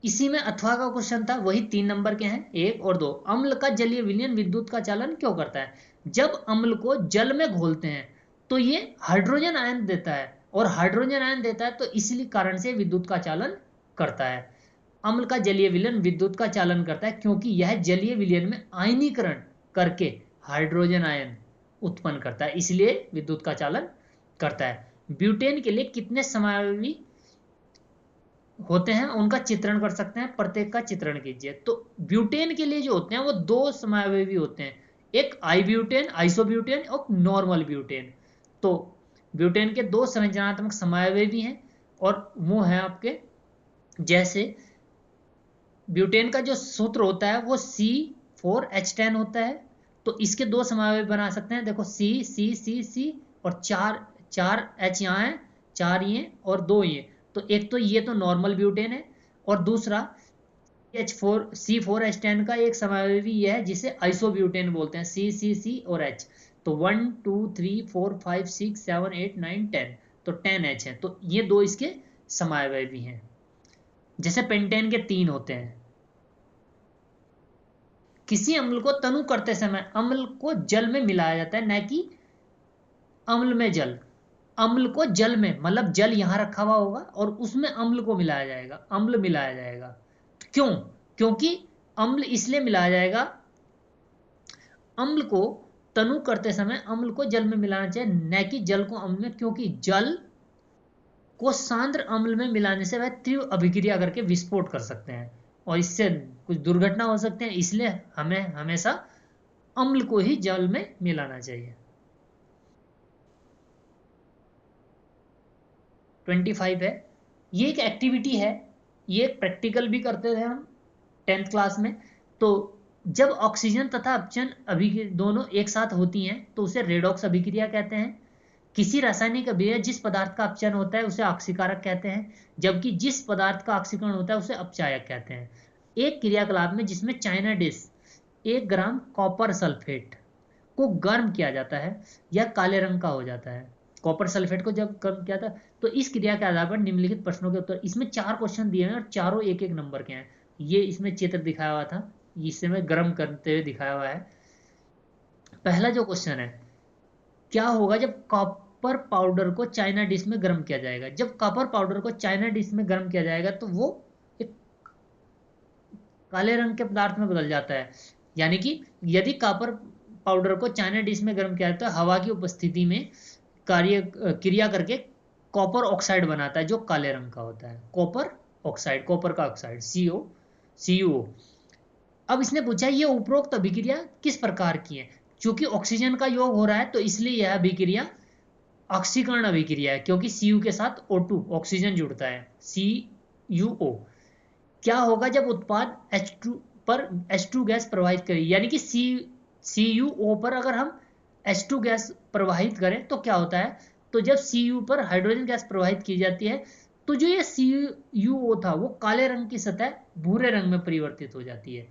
इसी में अथवा का क्वेश्चन था, वही 3 नंबर के हैं, 1 और 2। अम्ल का जलीय विलयन विद्युत का चालन क्यों करता है? जब अम्ल को जल में घोलते हैं तो ये हाइड्रोजन आयन देता है, और हाइड्रोजन आयन देता है तो इसी कारण से विद्युत का चालन करता है। अम्ल का जलीय विलयन विद्युत का चालन करता है क्योंकि यह जलीय विलयन में आयनीकरण करके हाइड्रोजन आयन उत्पन्न करता है, इसलिए विद्युत का चालन करता है। ब्यूटेन के लिए कितने समावयवी होते हैं उनका चित्रण कर सकते हैं, प्रत्येक का चित्रण कीजिए। तो ब्यूटेन के लिए जो होते हैं वो 2 समावयवी होते हैं, एक आई ब्यूटेन आइसोब्यूटेन और नॉर्मल ब्यूटेन। तो ब्यूटेन के 2 संरचनात्मक समावयवी हैं, और वो हैं आपके, जैसे ब्यूटेन का जो सूत्र होता है वो C4H10 होता है। तो इसके 2 समावयवी बना सकते हैं, देखो C और 4 H यहाँ है, 4 ये और 2 ये। तो एक तो ये तो नॉर्मल ब्यूटेन है, और दूसरा C4H10 का एक समावयवी ये है जिसे आइसोब्यूटेन बोलते हैं, C और H। तो 1 2 3 4 5 6 7 8 9 10, तो 10H है। तो ये 2 इसके समावयवी हैं, जैसे पेंटेन के 3 होते हैं। किसी अम्ल को तनु करते समय अम्ल को जल में मिलाया जाता है, न कि अम्ल में जल। अम्ल को जल में, मतलब जल यहां रखा हुआ होगा और उसमें अम्ल को मिलाया जाएगा, अम्ल मिलाया जाएगा। क्यों? क्योंकि अम्ल इसलिए मिलाया जाएगा, अम्ल को तनु करते समय अम्ल को जल में मिलाना चाहिए, न कि जल को अम्ल में, क्योंकि जल को सांद्र अम्ल में मिलाने से वह तीव्र अभिक्रिया करके विस्फोट कर सकते हैं और इससे कुछ दुर्घटना हो सकते हैं। इसलिए हमें हमेशा अम्ल को ही जल में मिलाना चाहिए। 25 है, ये एक एक्टिविटी है, ये प्रैक्टिकल भी करते थे हम 10th क्लास में। तो जब ऑक्सीजन तथा अपचन अभिक्रिया दोनों एक साथ होती हैं तो उसे रेडॉक्स अभिक्रिया कहते हैं। किसी रासायनिक अभिक्रिया जिस पदार्थ का अपचयन होता है उसे ऑक्सीकारक कहते हैं, जबकि जिस पदार्थ का ऑक्सीकरण होता है उसे अपचायक कहते हैं। एक क्रियाकलाप में जिसमें China dish 1 gram copper sulphate को गर्म किया जाता है यह काले रंग का हो जाता है। कॉपर सल्फेट को जब गर्म किया था, तो इस क्रिया के आधार पर निम्नलिखित प्रश्नों के उत्तर, इसमें 4 क्वेश्चन दिए हैं और चारों एक एक नंबर के हैं। ये इसमें चित्र दिखाया हुआ था, इससे मैं गर्म करते हुए दिखाया हुआ है। पहला जो क्वेश्चन है, क्या होगा जब कॉपर पाउडर को चाइना डिश में गर्म किया जाएगा? जब कॉपर पाउडर को चाइना डिश में गर्म किया जाएगा तो वो एक काले रंग के पदार्थ में बदल जाता है। यानी कि यदि कॉपर पाउडर को चाइना डिश में गर्म किया जाता है, हवा की उपस्थिति में कार्य क्रिया करके कॉपर ऑक्साइड बनाता है जो काले रंग का होता है। कॉपर ऑक्साइड, कॉपर का ऑक्साइड, CuO। अब इसने पूछा ये उपरोक्त अभिक्रिया किस प्रकार की है? चूंकि ऑक्सीजन का योग हो रहा है तो इसलिए यह अभिक्रिया ऑक्सीकरण अभिक्रिया है, क्योंकि Cu के साथ O2 ऑक्सीजन जुड़ता है, CuO। क्या होगा जब उत्पाद H2 पर H2 गैस प्रवाहित करें? यानी कि CuO पर अगर हम H2 गैस प्रवाहित करें तो क्या होता है? तो जब Cu पर हाइड्रोजन गैस प्रवाहित की जाती है तो जो ये CuO था वो काले रंग की सतह भूरे रंग में परिवर्तित हो जाती है।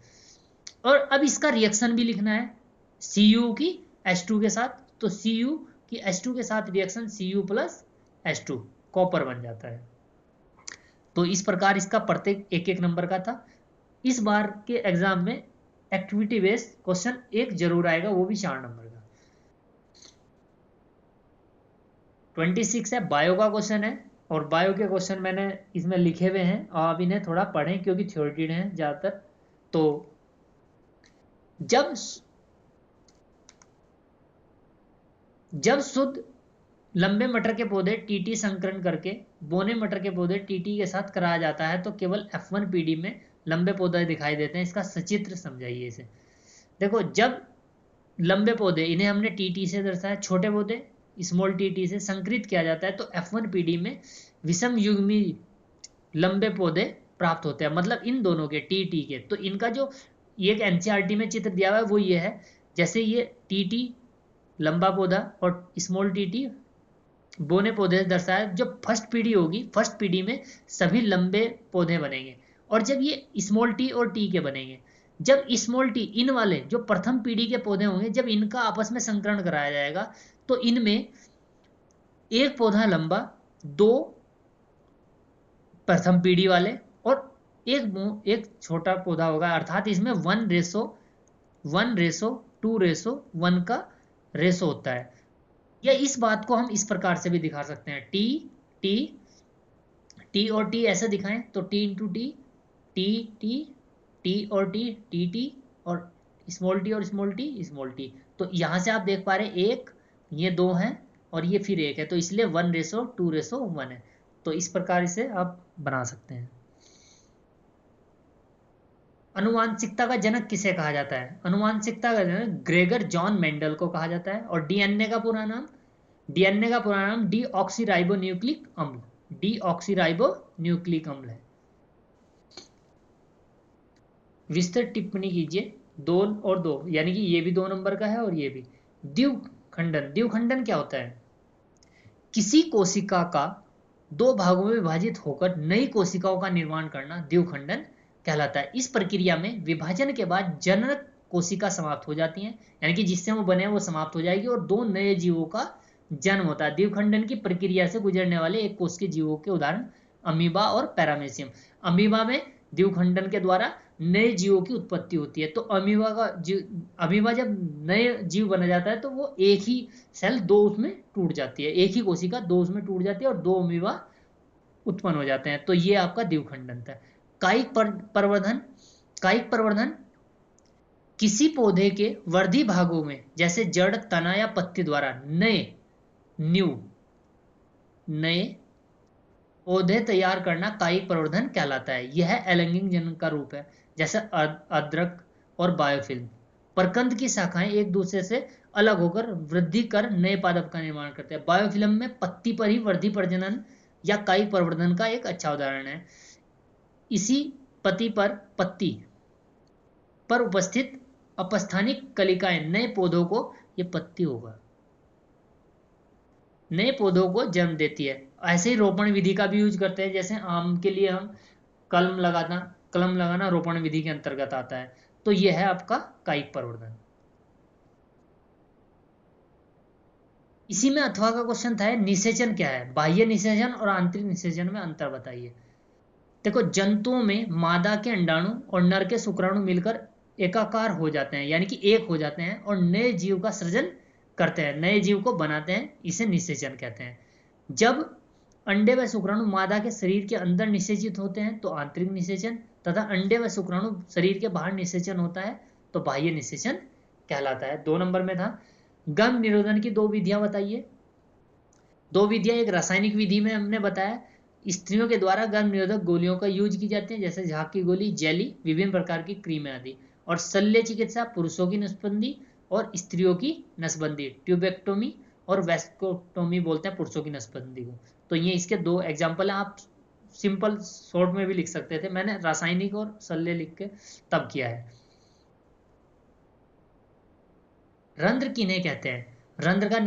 और अब इसका रिएक्शन भी लिखना है Cu की H2 के साथ, तो Cu की H2 के साथ reaction Cu plus H2 copper बन जाता है। तो इस प्रकार इसका प्रत्येक एक एक नंबर का था। इस बार के एग्जाम में एक्टिविटी बेस्ड क्वेश्चन एक जरूर आएगा, वो भी 4 नंबर का। 26 है, बायो का क्वेश्चन है और बायो के क्वेश्चन मैंने इसमें लिखे हुए हैं और आप इन्हें थोड़ा पढ़ें क्योंकि थ्योरेटिक हैं ज्यादातर। तो जब शुद्ध लंबे मटर के पौधे टीटी संकरण करके बोने मटर के पौधे टीटी के साथ कराया जाता है तो केवल F1PD में लंबे पौधे दिखाई देते हैं। इसका सचित्र समझाइए इसे। देखो, जब लंबे पौधे, इन्हें हमने टीटी से दर्शाया, छोटे पौधे स्मॉल टीटी से संकरित किया जाता है तो F1PD में विषम युग्मी लंबे पौधे प्राप्त होते हैं, मतलब इन दोनों के टीटी के। तो इनका जो एक एनसीईआरटी में चित्र दिया हुआ है वो ये है, जैसे ये टीटी लंबा पौधा और स्मॉल टीटी बोने पौधे दर्शाया। जब फर्स्ट पीढ़ी होगी, फर्स्ट पीढ़ी में सभी लंबे पौधे बनेंगे और जब ये स्मॉल टी और टी के बनेंगे। जब स्मॉल टी, इन वाले जो प्रथम पीढ़ी के पौधे होंगे, जब इनका आपस में संकरण कराया जाएगा तो इनमें एक पौधा लंबा, 2 प्रथम पीढ़ी वाले और एक छोटा पौधा होगा, अर्थात इसमें 1:1:2:1 का रेशो होता है। या इस बात को हम इस प्रकार से भी दिखा सकते हैं, टी टी टी और टी ऐसे दिखाएं तो T into T, T T T और टी, टी टी और स्मॉल टी और स्मॉल टी। तो यहां से आप देख पा रहे एक, ये 2 हैं और ये फिर एक है, तो इसलिए 1:2:1 है। तो इस प्रकार इसे आप बना सकते हैं। अनुवांशिकता का जनक किसे कहा जाता है? अनुवांशिकता का जनक ग्रेगर जॉन मेंडल को कहा जाता है। और डीएनए का पूरा नाम, डीऑक्सीराइबोन्यूक्लिक अम्ल, डीऑक्सीराइबोन्यूक्लिक अम्ल है। विस्तृत टिप्पणी कीजिए। 2 और 2, यानी कि ये भी 2 नंबर का है और ये भी। द्विखंडन, द्विखंडन क्या होता है? किसी कोशिका का 2 भागों में विभाजित होकर नई कोशिकाओं का निर्माण करना द्विखंडन कहलाता है। इस प्रक्रिया में विभाजन के बाद जनक कोशिका समाप्त हो जाती हैं, यानी कि जिससे वो बने वो समाप्त हो जाएगी और 2 नए जीवों का जन्म होता है। द्विखंडन की प्रक्रिया से गुजरने वाले एक कोश के जीवों के उदाहरण अमीबा और पैरामीशियम। अमीबा में द्विखंडन के द्वारा नए जीवों की उत्पत्ति होती है। तो अमीबा जब नए जीव बना जाता है तो वो एक ही सेल 2 उसमें टूट जाती है, एक ही कोशिका 2 उसमें टूट जाती है और 2 अमीबा उत्पन्न हो जाते हैं। तो ये आपका द्विखंडन था। कायिक प्रवर्धन, कायिक प्रवर्धन किसी पौधे के वर्धी भागों में जैसे जड़, तना या पत्ती द्वारा न्यू नए पौधे तैयार करना कायिक प्रवर्धन कहलाता है। यह एलैंगिक जनन का रूप है, जैसे अदरक और बायोफिल्म। प्रकंद की शाखाएं एक दूसरे से अलग होकर वृद्धि कर नए पादप का निर्माण करते हैं। बायोफिल्म में पत्ती पर ही वृद्धि प्रजनन या कायिक प्रवर्धन का एक अच्छा उदाहरण है। इसी पत्ती पर उपस्थित अपस्थानिक कलिकाएं नए पौधों को, ये पत्ती होगा, नए पौधों को जन्म देती है। ऐसे ही रोपण विधि का भी यूज करते हैं, जैसे आम के लिए हम कलम लगाना रोपण विधि के अंतर्गत आता है। तो यह है आपका कायिक प्रवर्धन। इसी में अथवा का क्वेश्चन था, निषेचन क्या है? बाह्य निषेचन और आंतरिक निषेचन में अंतर बताइए। देखो, जंतुओं में मादा के अंडाणु और नर के शुक्राणु मिलकर एकाकार हो जाते हैं, यानी कि एक हो जाते हैं और नए जीव का सृजन करते हैं, नए जीव को बनाते हैं, इसे निषेचन कहते हैं। जब अंडे व शुक्राणु मादा के शरीर के अंदर निषेचित होते हैं तो आंतरिक निषेचन, तथा अंडे व शुक्राणु शरीर के बाहर निषेचन होता है तो बाह्य निषेचन कहलाता है। 2 नंबर में था, गर्भ निरोधन की 2 विधियां बताइए। 2 विधियां, एक रासायनिक विधि में हमने बताया, स्त्रियों के द्वारा गर्भ निरोधक गोलियों का यूज की जाती है, जैसे झाग की गोली, जेली, विभिन्न प्रकार की क्रीमें आदि। और शल्य चिकित्सा, पुरुषों की नसबंदी और स्त्रियों की नसबंदी, ट्यूबेक्टोमी और वेस्कोटोमी बोलते हैं पुरुषों की नसबंदी को। तो ये इसके 2 एग्जाम्पल हैं। आप सिंपल शॉर्ट में भी लिख सकते थे, मैंने रासायनिक और शल्य लिख के तब किया है। रंध्र किन्हें कहते हैं? रंध्र का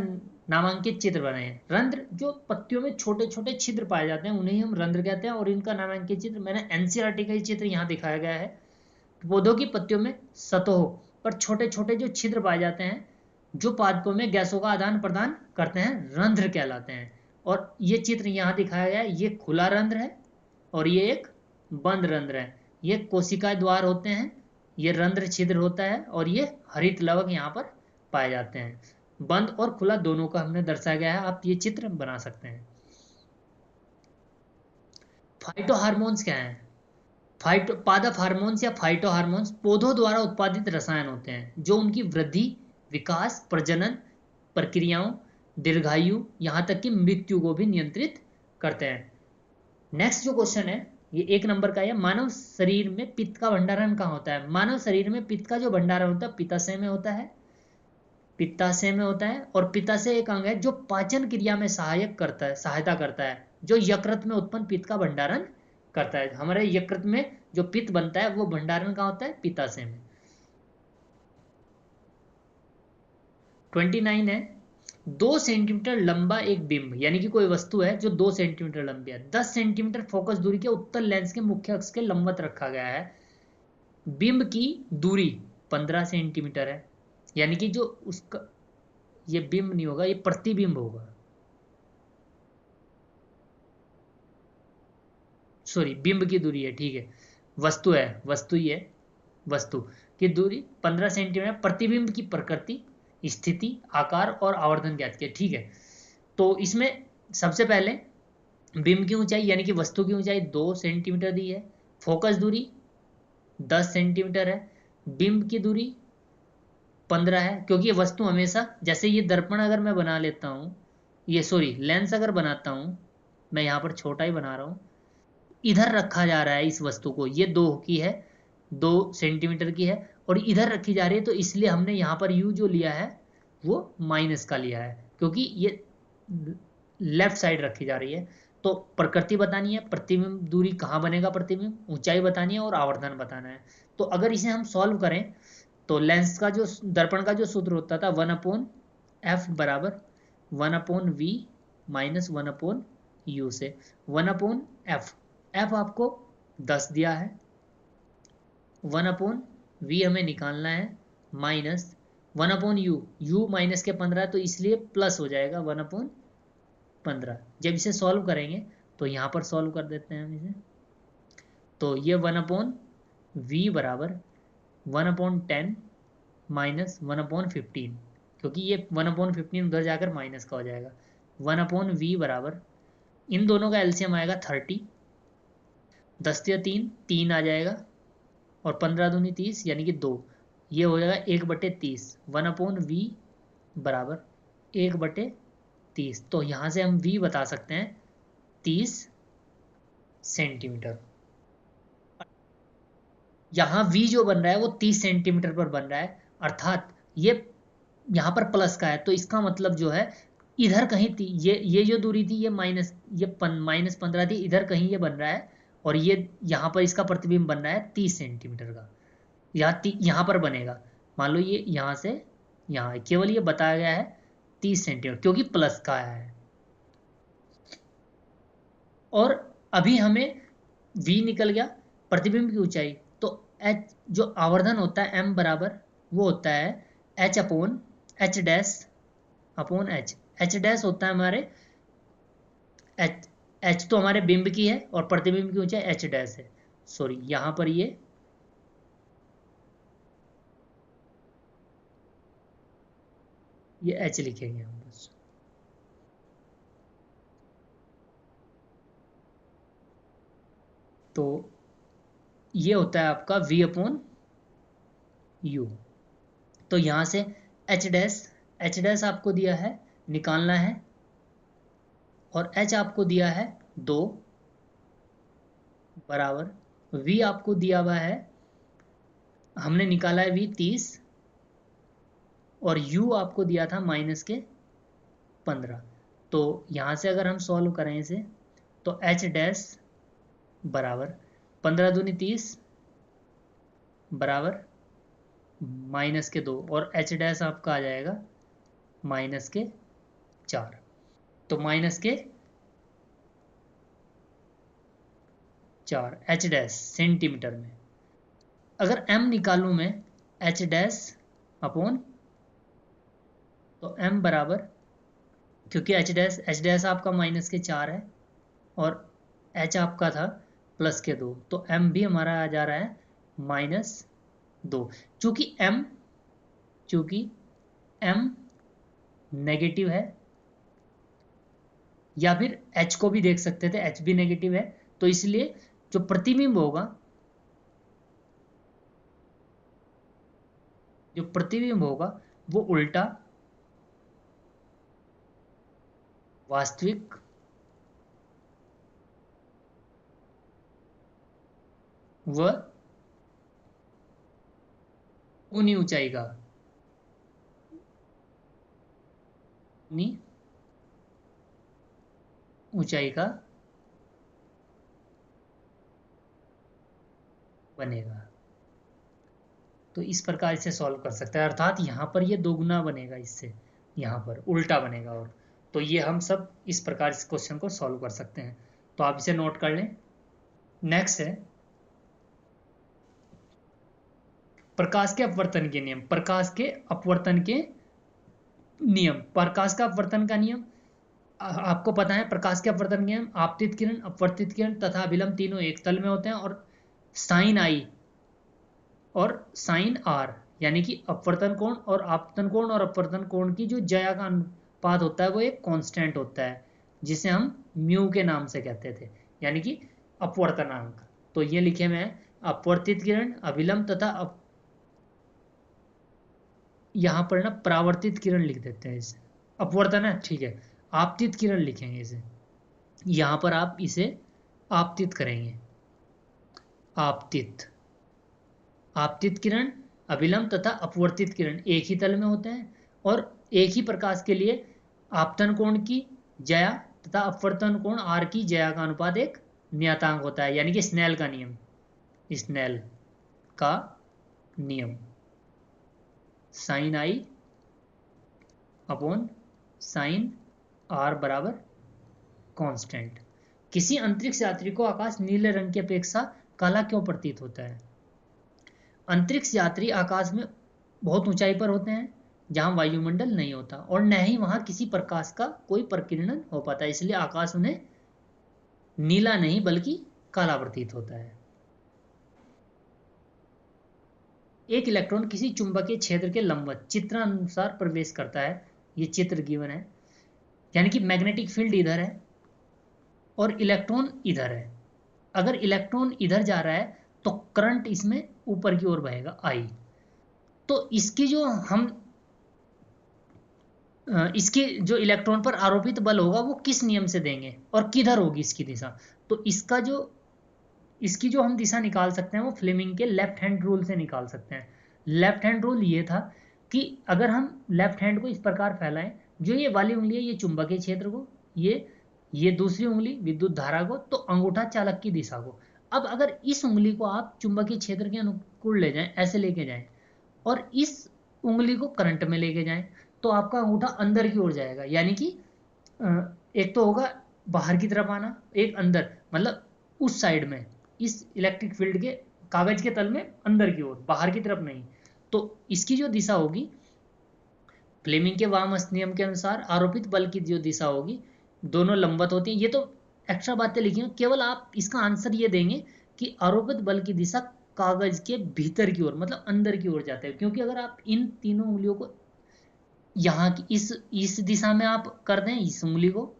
नामांकित चित्र बनाए। रंध्र जो पत्तियों में छोटे छोटे छिद्र पाए जाते हैं उन्हें हम रंध्र कहते हैं, और इनका नामांकित चित्र मैंने एनसीईआरटी का ही चित्र यहाँ दिखाया गया है। पौधों की पत्तियों में सतहों पर छोटे छोटे जो छिद्र पाए जाते हैं, जो पादपों में गैसों का आदान प्रदान करते हैं, रंध्र कहलाते हैं। और ये चित्र यहाँ दिखाया गया है, ये खुला रंध्र है और ये एक बंद रंध्र है। ये कोशिका द्वार होते हैं, ये रंध्र छिद्र होता है और ये हरित लवक यहाँ पर पाए जाते हैं। बंद और खुला दोनों का हमने दर्शाया गया है, आप ये चित्र बना सकते हैं। फाइटो हार्मोन्स क्या है? पादप हार्मोन्स या फाइटो हार्मोन्स पौधों द्वारा उत्पादित रसायन होते हैं जो उनकी वृद्धि, विकास, प्रजनन प्रक्रियाओं, दीर्घायु, यहां तक कि मृत्यु को भी नियंत्रित करते हैं। नेक्स्ट जो क्वेश्चन है ये 1 नंबर का है, मानव शरीर में पित्त का भंडारण कहाँ होता है? मानव शरीर में पित्त का जो भंडारण होता है पित्ताशय में होता है, पित्ताशय में होता है। और पित्ताशय एक अंग है जो पाचन क्रिया में सहायता करता है, जो यकृत में उत्पन्न पित्त का भंडारण करता है। हमारे यकृत में जो पित्त बनता है वो भंडारण कहाँ होता है? पित्ताशय में। 29 है, 2 सेंटीमीटर लंबा एक बिंब, यानी कि कोई वस्तु है जो 2 सेंटीमीटर लंबी है, 10 सेंटीमीटर फोकस दूरी के उत्तल लेंस के मुख्य अक्ष के लंबवत रखा गया है। बिंब की दूरी 15 सेंटीमीटर है, यानी कि जो उसका, ये बिंब नहीं होगा, ये प्रतिबिंब होगा, सॉरी बिंब की दूरी है, ठीक है, वस्तु है, वस्तु ही है, वस्तु की दूरी 15 सेंटीमीटर, प्रतिबिंब की प्रकृति, स्थिति, आकार और आवर्धन ज्ञात किया, ठीक है। तो इसमें सबसे पहले बिंब की ऊंचाई यानी कि वस्तु की ऊंचाई 2 सेंटीमीटर दी है, फोकस दूरी 10 सेंटीमीटर है, बिंब की दूरी 15 है, क्योंकि ये वस्तु हमेशा, जैसे ये दर्पण अगर मैं बना लेता हूँ, ये सॉरी लेंस अगर बनाता हूँ, मैं यहाँ पर छोटा ही बना रहा हूँ, इधर रखा जा रहा है इस वस्तु को, ये 2 की है, 2 सेंटीमीटर की है, और इधर रखी जा रही है, तो इसलिए हमने यहाँ पर यू जो लिया है वो माइनस का लिया है, क्योंकि ये लेफ्ट साइड रखी जा रही है। तो प्रकृति बतानी है, प्रतिबिंब दूरी कहाँ बनेगा, प्रतिबिंब ऊंचाई बतानी है और आवर्धन बताना है। तो अगर इसे हम सॉल्व करें तो लेंस का जो, दर्पण का जो सूत्र होता था 1/f बराबर 1/v माइनस 1/u से 1/f, f आपको 10 दिया है, 1/v हमें निकालना है, माइनस 1/u, u माइनस के 15 तो इसलिए प्लस हो जाएगा 1/15। जब इसे सॉल्व करेंगे तो यहाँ पर सॉल्व कर देते हैं हम इसे, तो ये 1/v बराबर 1/10 माइनस 1/15, क्योंकि ये 1/15 उधर जाकर माइनस का हो जाएगा। 1/v बराबर, इन दोनों का एलसीएम आएगा 30, 10 या 3 आ जाएगा, और 15 दूनी 30 यानी कि 2, ये हो जाएगा 1/30, 1/v बराबर 1/30। तो यहाँ से हम v बता सकते हैं 30 सेंटीमीटर। यहाँ v जो बन रहा है वो 30 सेंटीमीटर पर बन रहा है, अर्थात ये यहाँ पर प्लस का है, तो इसका मतलब जो है इधर कहीं ये जो दूरी थी ये -15 थी, इधर कहीं ये बन रहा है, और ये यहाँ पर इसका प्रतिबिंब बन रहा है 30 सेंटीमीटर का। यहाँ पर बनेगा, मान लो ये यहाँ से यहाँ है, केवल ये बताया गया है 30 सेंटीमीटर क्योंकि प्लस का आया है। और अभी हमें v निकल गया, प्रतिबिंब की ऊंचाई, तो h जो आवर्धन होता है m बराबर वो होता है h upon h dash upon h। h dash होता है हमारे h तो हमारे बिंब की है और प्रतिबिंब की ऊंचाई h डैश है। सॉरी, यहां पर ये h लिखेंगे हम बस। तो ये होता है आपका v अपॉन u। तो यहां से h डैश आपको दिया है, निकालना है, और h आपको दिया है 2 बराबर v आपको दिया हुआ है, हमने निकाला है v 30, और u आपको दिया था -15। तो यहां से अगर हम सॉल्व करें इसे तो h डैश बराबर 15 दूनी 30 बराबर -2, और h डैश आपका आ जाएगा -4। तो -4 h डैश सेंटीमीटर में। अगर m निकालूं मैं h डैश अपॉन, तो m बराबर, क्योंकि h डैश आपका -4 है और h आपका था +2, तो m भी हमारा आ जा रहा है -2। चूंकि m नेगेटिव है, या फिर h को भी देख सकते थे, h भी नेगेटिव है, तो इसलिए जो प्रतिबिंब होगा वो उल्टा वास्तविक व उन्हीं ऊंचाई का बनेगा। तो इस प्रकार इसे सॉल्व कर सकते हैं, अर्थात यहाँ पर ये दोगुना बनेगा, इससे यहाँ पर उल्टा बनेगा। और तो ये हम सब इस प्रकार इस क्वेश्चन को सॉल्व कर सकते हैं, तो आप इसे नोट कर लें। नेक्स्ट है प्रकाश के अपवर्तन के नियम। प्रकाश के अपवर्तन के नियम, प्रकाश का अपवर्तन का नियम आपको पता है। प्रकाश के अपवर्तन नियम, आपतित किरण, अपवर्तित किरण तथा अभिलंब तीनों एक तल में होते हैं, और साइन आई और साइन आर, यानी कि अपवर्तन कोण और आपतन कोण और अपवर्तन कोण की जो ज्या का अनुपात होता है वो एक कांस्टेंट होता है, जिसे हम म्यू के नाम से कहते थे, यानी कि अपवर्तनांक। तो ये लिखे मैं अपवर्तित किरण, अभिलंब तथा यहां पर ना परावर्तित किरण लिख देते हैं इसे, अपवर्तन है ठीक है, आपतित किरण लिखेंगे इसे, यहां पर आप इसे आपतित करेंगे। आपतित किरण, अभिलंब तथा अपवर्तित किरण एक ही तल में होते हैं, और एक ही प्रकाश के लिए आपतन कोण की ज्या तथा अपवर्तन कोण आर की ज्या का अनुपात एक नियतांक होता है, यानी कि स्नेल का नियम। स्नेल का नियम sine i upon sine r बराबर कांस्टेंट। किसी अंतरिक्ष यात्री को आकाश नीले रंग की अपेक्षा काला क्यों प्रतीत होता है? अंतरिक्ष यात्री आकाश में बहुत ऊंचाई पर होते हैं जहां वायुमंडल नहीं होता, और न ही वहां किसी प्रकाश का कोई प्रकीर्णन हो पाता है, इसलिए आकाश उन्हें नीला नहीं बल्कि काला प्रतीत होता है। एक इलेक्ट्रॉन किसी चुंबकीय क्षेत्र के लंबवत चित्रानुसार प्रवेश करता है, ये चित्र गिवन है, यानी कि मैग्नेटिक फील्ड इधर है और इलेक्ट्रॉन इधर है। अगर इलेक्ट्रॉन इधर जा रहा है तो करंट इसमें ऊपर की ओर बहेगा, आई। तो इसकी जो हम इसके जो इलेक्ट्रॉन पर आरोपित बल होगा वो किस नियम से देंगे और किधर होगी इसकी दिशा। तो इसकी जो हम दिशा निकाल सकते हैं वो फ्लेमिंग के लेफ्ट हैंड रूल से निकाल सकते हैं। लेफ्ट हैंड रूल ये था कि अगर हम लेफ्ट हैंड को इस प्रकार फैलाएं, जो ये वाली उंगली है ये चुंबकीय क्षेत्र को, ये दूसरी उंगली विद्युत धारा को, तो अंगूठा चालक की दिशा को। अब अगर इस उंगली को आप चुंबकीय क्षेत्र के अनुकूल ले जाएं, ऐसे लेके जाएं, और इस उंगली को करंट में लेके जाएं, तो आपका अंगूठा अंदर की ओर जाएगा। यानी कि एक तो होगा बाहर की तरफ आना, एक अंदर, मतलब उस साइड में, इस इलेक्ट्रिक फील्ड के कागज के तल में अंदर की ओर, बाहर की तरफ नहीं। तो इसकी जो दिशा होगी फ्लेमिंग के वामअस्त नियम के अनुसार आरोपित बल की जो दिशा होगी, दोनों लंबवत होती हैं। ये तो एक्स्ट्रा बातें लिखी हैं, केवल आप इसका आंसर ये देंगे कि आरोपित बल की दिशा कागज के भीतर की ओर, मतलब अंदर की ओर जाते हैं। क्योंकि अगर आप इन तीनों उंगलियों को यहाँ की इस दिशा में आप कर दें, इस उंगली को,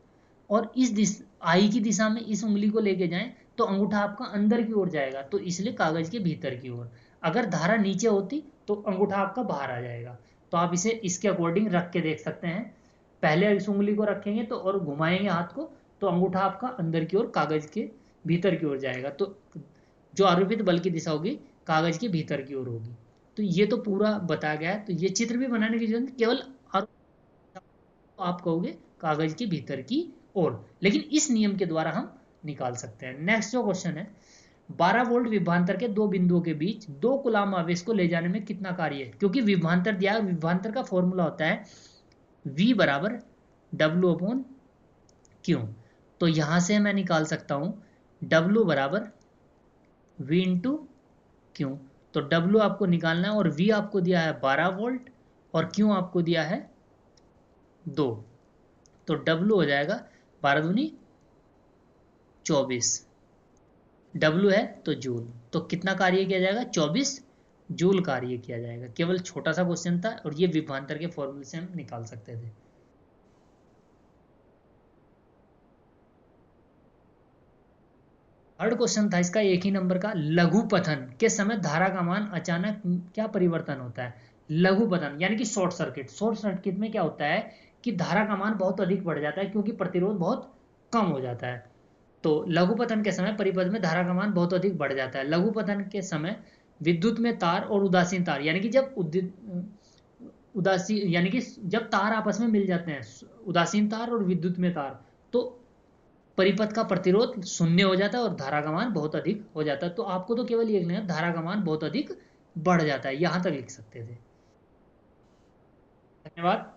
और इस आई की दिशा में इस उंगली को लेके जाएं, तो अंगूठा आपका अंदर की ओर जाएगा, तो इसलिए कागज के भीतर की ओर। अगर धारा नीचे होती तो अंगूठा आपका बाहर आ जाएगा। तो आप इसे इसके अकॉर्डिंग रख के देख सकते हैं। पहले इस उंगली को रखेंगे तो और घुमाएंगे हाथ को, तो अंगूठा आपका अंदर की ओर कागज के भीतर की ओर जाएगा। तो जो आरोपित बल की दिशा होगी कागज के भीतर की ओर होगी। तो ये तो पूरा बताया गया है। तो ये चित्र भी बनाने की जरूरत नहीं, केवल आप कहोगे कागज के भीतर की ओर, लेकिन इस नियम के द्वारा हम निकाल सकते हैं। नेक्स्ट जो क्वेश्चन है, 12 वोल्ट विभवांतर के दो बिंदुओं के बीच 2 कूलाम आवेश को ले जाने में कितना कार्य है। क्योंकि विभवांतर दिया है, विभवांतर का फॉर्मूला होता है V बराबर W अपॉन क्यू। तो यहां से मैं निकाल सकता हूं W बराबर V इंटू क्यू। तो W आपको निकालना है, और V आपको दिया है 12 वोल्ट, और Q आपको दिया है 2। तो W हो जाएगा 12 दूनी 24। W है तो जूल। तो कितना कार्य किया जाएगा, 24 जूल कार्य किया जाएगा। केवल छोटा सा क्वेश्चन था, और ये विभवांतर के फॉर्मूले से हम निकाल सकते थे। थर्ड क्वेश्चन था इसका एक ही नंबर का, लघुपथन के समय धारा का मान अचानक क्या परिवर्तन होता है। लघुपथन यानी कि शॉर्ट सर्किट। शॉर्ट सर्किट में क्या होता है कि धारा का मान बहुत अधिक बढ़ जाता है, क्योंकि प्रतिरोध बहुत कम हो जाता है। तो लघुपतन के समय परिपथ में धारा का मान बहुत अधिक बढ़ जाता है। लघुपतन के समय विद्युत में तार और उदासीन तार, यानी कि जब उदासीन यानी कि जब तार आपस में मिल जाते हैं, उदासीन तार और विद्युत में तार, तो परिपथ का प्रतिरोध शून्य हो जाता है और धारा का मान बहुत अधिक हो जाता है। तो आपको तो केवल ये लिखना है धारा का मान बहुत अधिक बढ़ जाता है, यहां तक लिख सकते थे। धन्यवाद।